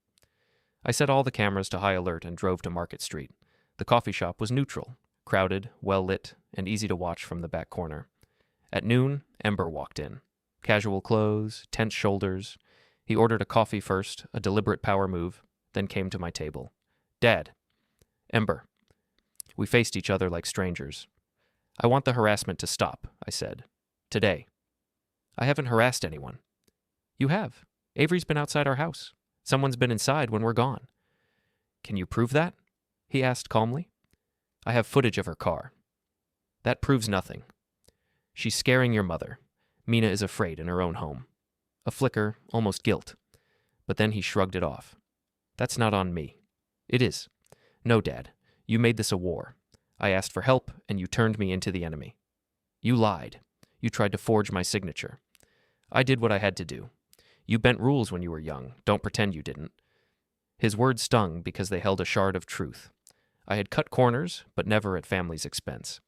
I set all the cameras to high alert and drove to Market Street. The coffee shop was neutral, crowded, well lit, and easy to watch from the back corner. At noon, Ember walked in. Casual clothes, tense shoulders. He ordered a coffee first, a deliberate power move, then came to my table. Dad. Ember. We faced each other like strangers. I want the harassment to stop, I said. Today. I haven't harassed anyone. You have. Avery's been outside our house. Someone's been inside when we're gone. Can you prove that? He asked calmly. I have footage of her car. That proves nothing. She's scaring your mother. Mina is afraid in her own home. A flicker, almost guilt. But then he shrugged it off. That's not on me. It is. No, Dad. You made this a war. I asked for help, and you turned me into the enemy. You lied. You tried to forge my signature. I did what I had to do. You bent rules when you were young. Don't pretend you didn't. His words stung because they held a shard of truth. I had cut corners, but never at family's expense.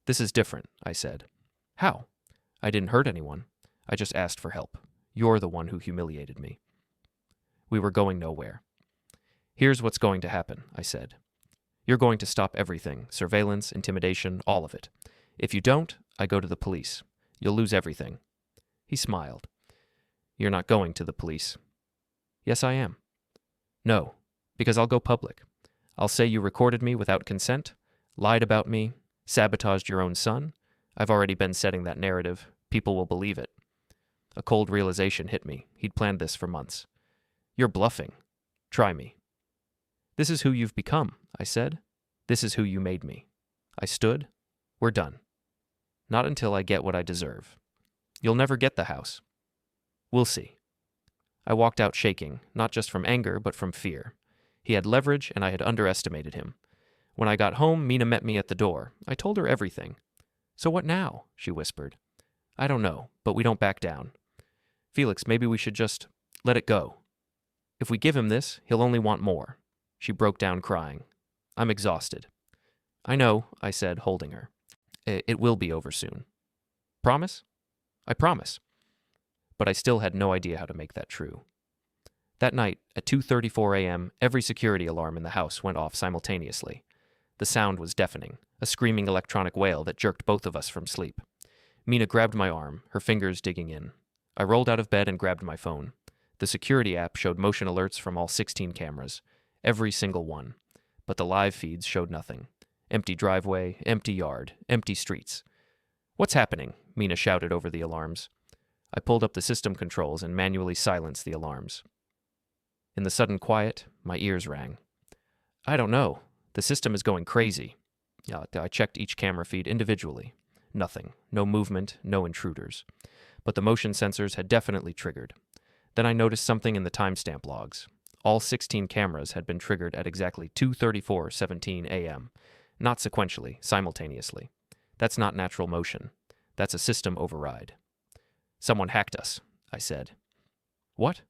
This is different, I said. How? I didn't hurt anyone. I just asked for help. You're the one who humiliated me. We were going nowhere. Here's what's going to happen, I said. You're going to stop everything, surveillance, intimidation, all of it. If you don't, I go to the police. You'll lose everything. He smiled. You're not going to the police. Yes, I am. No, because I'll go public. I'll say you recorded me without consent, lied about me, sabotaged your own son. I've already been setting that narrative. People will believe it. A cold realization hit me. He'd planned this for months. You're bluffing. Try me. This is who you've become, I said. This is who you made me. I stood. We're done. Not until I get what I deserve. You'll never get the house. We'll see. I walked out shaking, not just from anger, but from fear. He had leverage, and I had underestimated him. When I got home, Mina met me at the door. I told her everything. So what now? She whispered. I don't know, but we don't back down. Felix, maybe we should just let it go. If we give him this, he'll only want more. She broke down crying. I'm exhausted. I know, I said, holding her. It will be over soon. Promise? I promise. But I still had no idea how to make that true. That night, at 2:34 a.m., every security alarm in the house went off simultaneously. The sound was deafening, a screaming electronic wail that jerked both of us from sleep. Mina grabbed my arm, her fingers digging in. I rolled out of bed and grabbed my phone. The security app showed motion alerts from all 16 cameras, every single one. But the live feeds showed nothing. Empty driveway, empty yard, empty streets. What's happening? Mina shouted over the alarms. I pulled up the system controls and manually silenced the alarms. In the sudden quiet, my ears rang. I don't know. The system is going crazy. I checked each camera feed individually. Nothing. No movement, no intruders. But the motion sensors had definitely triggered. Then I noticed something in the timestamp logs. All 16 cameras had been triggered at exactly 2:34:17 a.m., not sequentially, simultaneously. That's not natural motion. That's a system override. Someone hacked us, I said. What?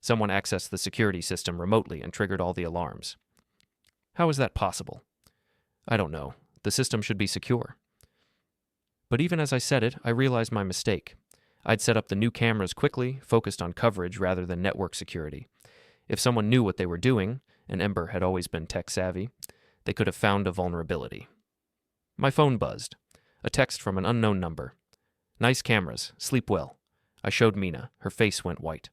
Someone accessed the security system remotely and triggered all the alarms. How is that possible? I don't know. The system should be secure. But even as I said it, I realized my mistake. I'd set up the new cameras quickly, focused on coverage rather than network security. If someone knew what they were doing, and Ember had always been tech-savvy, they could have found a vulnerability. My phone buzzed. A text from an unknown number. Nice cameras. Sleep well. I showed Mina. Her face went white.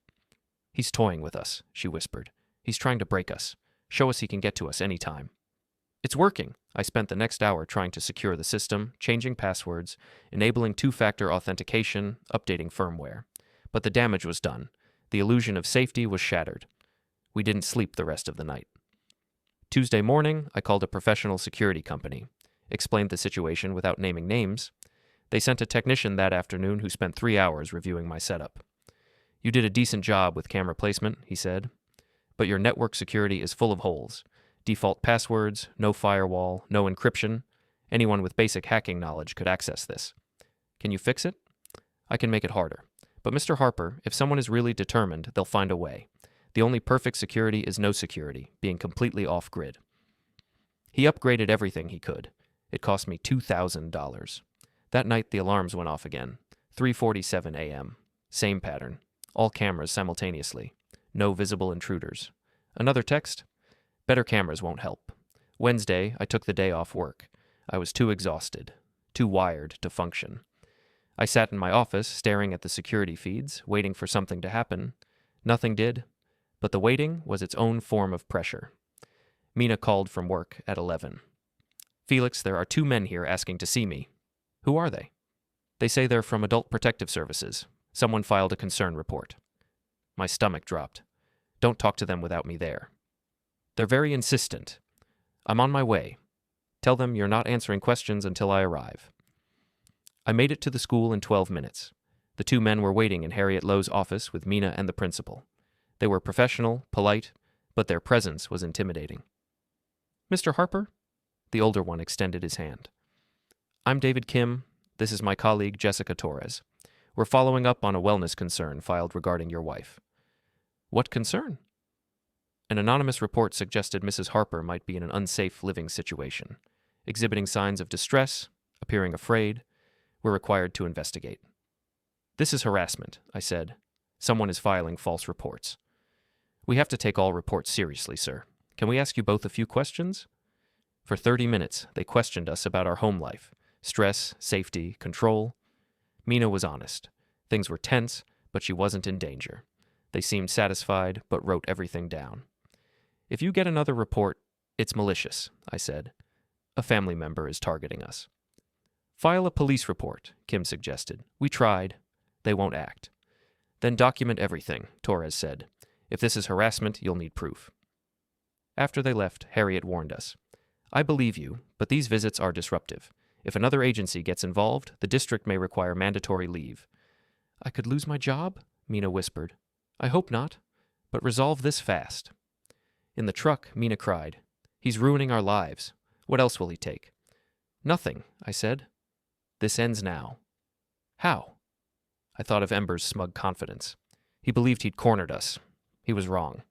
He's toying with us, she whispered. He's trying to break us. Show us he can get to us any time. It's working. I spent the next hour trying to secure the system, changing passwords, enabling two-factor authentication, updating firmware. But the damage was done. The illusion of safety was shattered. We didn't sleep the rest of the night. Tuesday morning, I called a professional security company, explained the situation without naming names. They sent a technician that afternoon who spent 3 hours reviewing my setup. You did a decent job with camera placement, he said, but your network security is full of holes. Default passwords, no firewall, no encryption. Anyone with basic hacking knowledge could access this. Can you fix it? I can make it harder. But Mr. Harper, if someone is really determined, they'll find a way. The only perfect security is no security, being completely off-grid. He upgraded everything he could. It cost me $2,000. That night the alarms went off again. 3:47 a.m. Same pattern. All cameras simultaneously. No visible intruders. Another text? Better cameras won't help. Wednesday, I took the day off work. I was too exhausted, too wired to function. I sat in my office, staring at the security feeds, waiting for something to happen. Nothing did, but the waiting was its own form of pressure. Mina called from work at 11. Felix, there are 2 men here asking to see me. Who are they? They say they're from Adult Protective Services. Someone filed a concern report. My stomach dropped. Don't talk to them without me there. They're very insistent. I'm on my way. Tell them you're not answering questions until I arrive. I made it to the school in 12 minutes. The 2 men were waiting in Harriet Lowe's office with Mina and the principal. They were professional, polite, but their presence was intimidating. Mr. Harper? The older one extended his hand. I'm David Kim. This is my colleague Jessica Torres. We're following up on a wellness concern filed regarding your wife. What concern? An anonymous report suggested Mrs. Harper might be in an unsafe living situation, exhibiting signs of distress, appearing afraid. We're required to investigate. This is harassment, I said. Someone is filing false reports. We have to take all reports seriously, sir. Can we ask you both a few questions? For 30 minutes, they questioned us about our home life, stress, safety, control. Mina was honest. Things were tense, but she wasn't in danger. They seemed satisfied, but wrote everything down. If you get another report, it's malicious, I said. A family member is targeting us. File a police report, Kim suggested. We tried. They won't act. Then document everything, Torres said. If this is harassment, you'll need proof. After they left, Harriet warned us. I believe you, but these visits are disruptive. If another agency gets involved, the district may require mandatory leave. I could lose my job? Mina whispered. I hope not, but resolve this fast. In the truck, Mina cried. He's ruining our lives. What else will he take? Nothing, I said. This ends now. How? I thought of Ember's smug confidence. He believed he'd cornered us. He was wrong.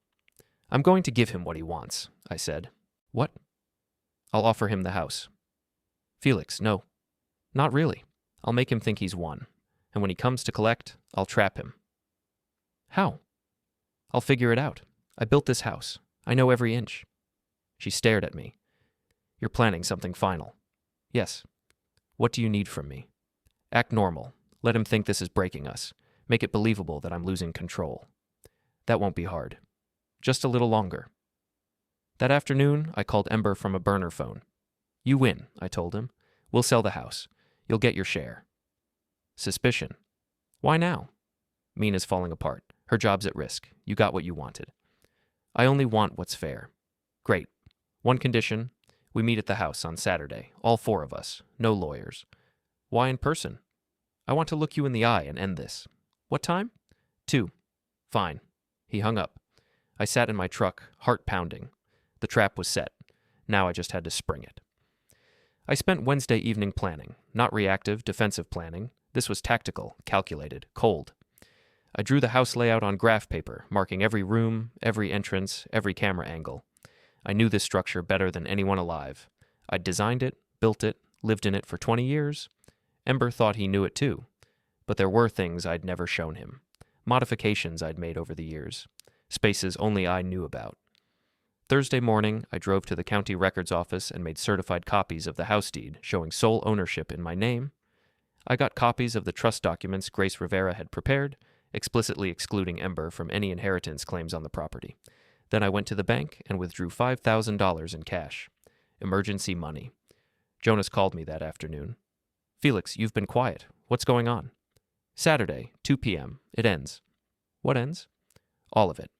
I'm going to give him what he wants, I said. What? I'll offer him the house. Felix, no. Not really. I'll make him think he's won. And when he comes to collect, I'll trap him. How? I'll figure it out. I built this house. I know every inch. She stared at me. You're planning something final. Yes. What do you need from me? Act normal. Let him think this is breaking us. Make it believable that I'm losing control. That won't be hard. Just a little longer. That afternoon, I called Ember from a burner phone. You win, I told him. We'll sell the house. You'll get your share. Suspicion. Why now? Mina's falling apart. Her job's at risk. You got what you wanted. I only want what's fair. Great. One condition. We meet at the house on Saturday. All 4 of us. No lawyers. Why in person? I want to look you in the eye and end this. What time? 2. Fine. He hung up. I sat in my truck, heart pounding. The trap was set. Now I just had to spring it. I spent Wednesday evening planning. Not reactive, defensive planning. This was tactical, calculated, cold. I drew the house layout on graph paper, marking every room, every entrance, every camera angle. I knew this structure better than anyone alive. I'd designed it, built it, lived in it for 20 years. Ember thought he knew it too. But there were things I'd never shown him. Modifications I'd made over the years. Spaces only I knew about. Thursday morning, I drove to the county records office and made certified copies of the house deed showing sole ownership in my name I got copies of the trust documents Grace Rivera had prepared, explicitly excluding Ember from any inheritance claims on the property. Then I went to the bank and withdrew $5,000 in cash. Emergency money. Jonas called me that afternoon. "Felix, you've been quiet. What's going on?" "Saturday, 2 p.m. It ends." "What ends?" "All of it.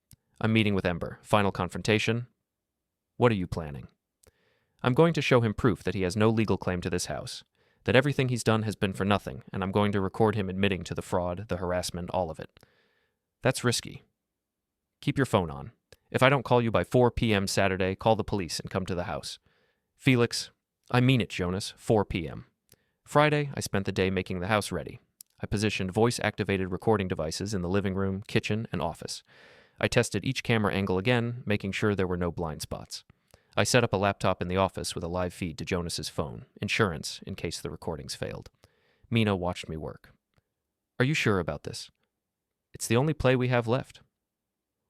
I'm meeting with Ember. Final confrontation." "What are you planning?" "I'm going to show him proof that he has no legal claim to this house, that everything he's done has been for nothing, and I'm going to record him admitting to the fraud, the harassment, all of it." "That's risky." "Keep your phone on. If I don't call you by 4 p.m. Saturday, call the police and come to the house." "Felix, I mean it, Jonas, 4 p.m. Friday, I spent the day making the house ready. I positioned voice-activated recording devices in the living room, kitchen, and office. I tested each camera angle again, making sure there were no blind spots. I set up a laptop in the office with a live feed to Jonas's phone, insurance in case the recordings failed. Mina watched me work. "Are you sure about this?" "It's the only play we have left."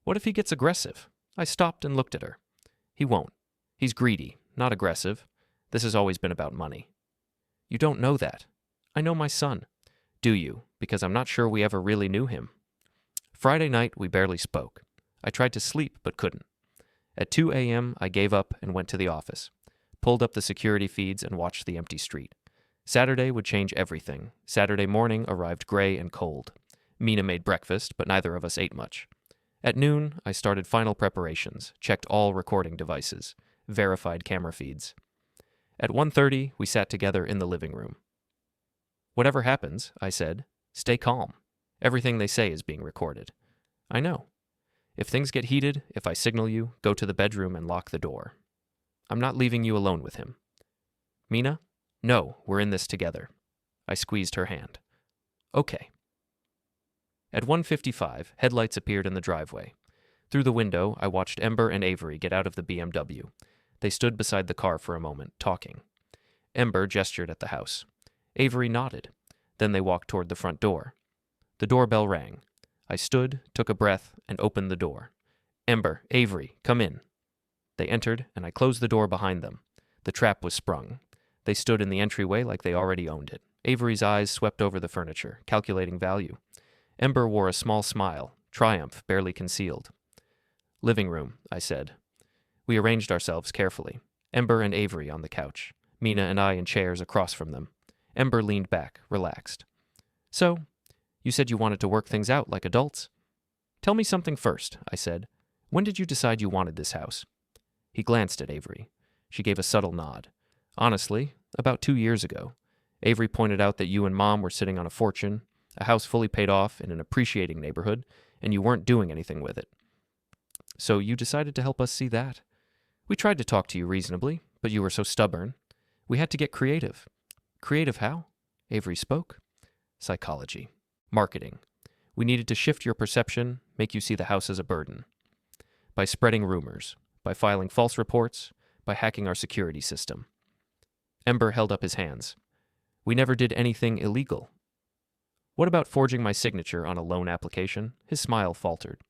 "What if he gets aggressive?" I stopped and looked at her. "He won't. He's greedy, not aggressive. This has always been about money." "You don't know that." "I know my son." "Do you? Because I'm not sure we ever really knew him." Friday night, we barely spoke. I tried to sleep, but couldn't. At 2 a.m., I gave up and went to the office, pulled up the security feeds and watched the empty street. Saturday would change everything. Saturday morning arrived gray and cold. Mina made breakfast, but neither of us ate much. At noon, I started final preparations, checked all recording devices, verified camera feeds. At 1:30, we sat together in the living room. "Whatever happens," I said, "stay calm. Everything they say is being recorded." "I know. If things get heated, if I signal you, go to the bedroom and lock the door. I'm not leaving you alone with him." "Mina?" "No, we're in this together." I squeezed her hand. "Okay." At 1:55, headlights appeared in the driveway. Through the window, I watched Ember and Avery get out of the BMW. They stood beside the car for a moment, talking. Ember gestured at the house. Avery nodded. Then they walked toward the front door. The doorbell rang. I stood, took a breath, and opened the door. "Ember, Avery, come in." They entered, and I closed the door behind them. The trap was sprung. They stood in the entryway like they already owned it. Avery's eyes swept over the furniture, calculating value. Ember wore a small smile, triumph barely concealed. "Living room," I said. We arranged ourselves carefully. Ember and Avery on the couch, Mina and I in chairs across from them. Ember leaned back, relaxed. "So, you said you wanted to work things out like adults." "Tell me something first," I said. "When did you decide you wanted this house?" He glanced at Avery. She gave a subtle nod. "Honestly, about 2 years ago. Avery pointed out that you and Mom were sitting on a fortune, a house fully paid off in an appreciating neighborhood, and you weren't doing anything with it. So you decided to help us see that. We tried to talk to you reasonably, but you were so stubborn. We had to get creative." "Creative how?" Avery spoke. "Psychology. Marketing. We needed to shift your perception, make you see the house as a burden. By spreading rumors, by filing false reports, by hacking our security system." Ember held up his hands. "We never did anything illegal." "What about forging my signature on a loan application?" His smile faltered.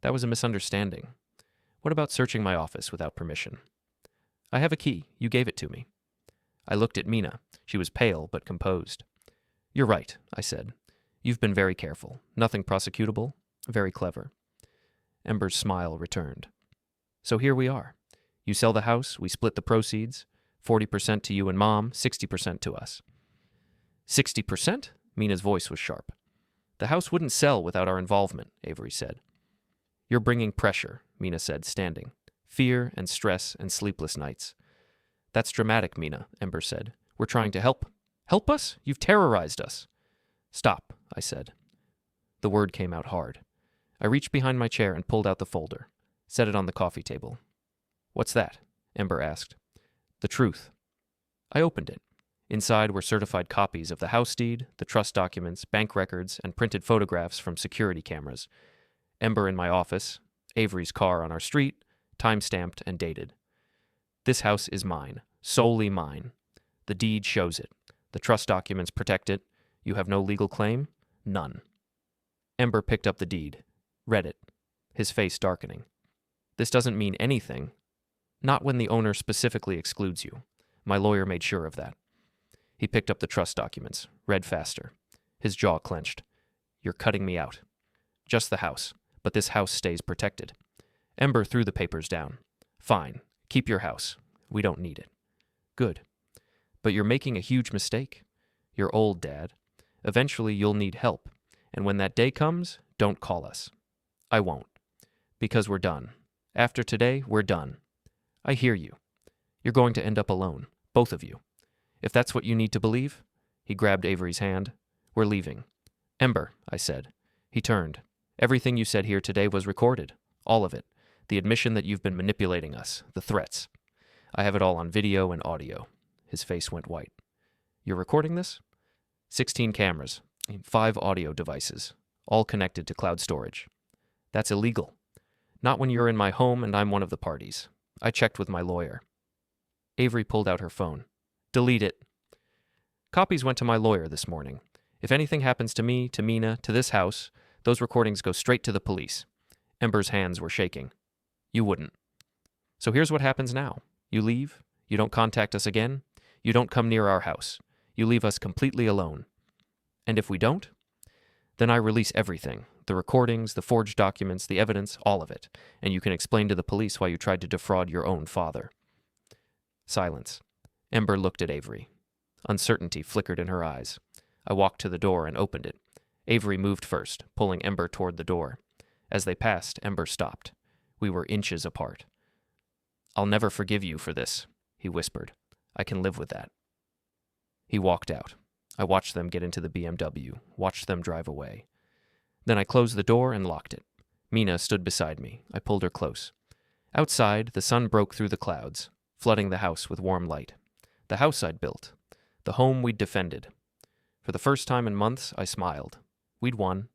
"That was a misunderstanding." "What about searching my office without permission?" "I have a key. You gave it to me." I looked at Mina. She was pale but composed. "You're right," I said. "You've been very careful. Nothing prosecutable. Very clever." Ember's smile returned. "So here we are. You sell the house, we split the proceeds. 40% to you and Mom, 60% to us." 60%? Mina's voice was sharp. "The house wouldn't sell without our involvement," Avery said. "You're bringing pressure," Mina said, standing. "Fear and stress and sleepless nights." "That's dramatic, Mina," Ember said. "We're trying to help." "Help us? You've terrorized us." "Stop," I said. The word came out hard. I reached behind my chair and pulled out the folder, set it on the coffee table. "What's that?" Ember asked. "The truth." I opened it. Inside were certified copies of the house deed, the trust documents, bank records, and printed photographs from security cameras. Ember in my office, Avery's car on our street, time-stamped and dated. "This house is mine, solely mine. The deed shows it. The trust documents protect it. You have no legal claim? None." Ember picked up the deed, read it, his face darkening. "This doesn't mean anything. Not when the owner specifically excludes you. My lawyer made sure of that." He picked up the trust documents, read faster. His jaw clenched. You're cutting me out. Just the house, but this house stays protected. Ember threw the papers down. Fine, keep your house. We don't need it. Good. But you're making a huge mistake. You're old, Dad. Eventually you'll need help, and when that day comes, don't call us. I won't. Because we're done. After today, we're done. I hear you. You're going to end up alone, both of you. If that's what you need to believe, he grabbed Avery's hand. We're leaving. Ember, I said. He turned. Everything you said here today was recorded. All of it. The admission that you've been manipulating us. The threats. I have it all on video and audio. His face went white. You're recording this? 16 cameras, 5 audio devices, all connected to cloud storage. That's illegal. Not when you're in my home and I'm one of the parties. I checked with my lawyer. Avery pulled out her phone. Delete it. Copies went to my lawyer this morning. If anything happens to me, to Mina, to this house, those recordings go straight to the police. Ember's hands were shaking. You wouldn't. So here's what happens now. You leave. You don't contact us again. You don't come near our house. You leave us completely alone. And if we don't, then I release everything. The recordings, the forged documents, the evidence, all of it. And you can explain to the police why you tried to defraud your own father. Silence. Ember looked at Avery. Uncertainty flickered in her eyes. I walked to the door and opened it. Avery moved first, pulling Ember toward the door. As they passed, Ember stopped. We were inches apart. I'll never forgive you for this, he whispered. I can live with that. He walked out. I watched them get into the BMW, watched them drive away. Then I closed the door and locked it. Mina stood beside me. I pulled her close. Outside, the sun broke through the clouds, flooding the house with warm light. The house I'd built. The home we'd defended. For the first time in months, I smiled. We'd won.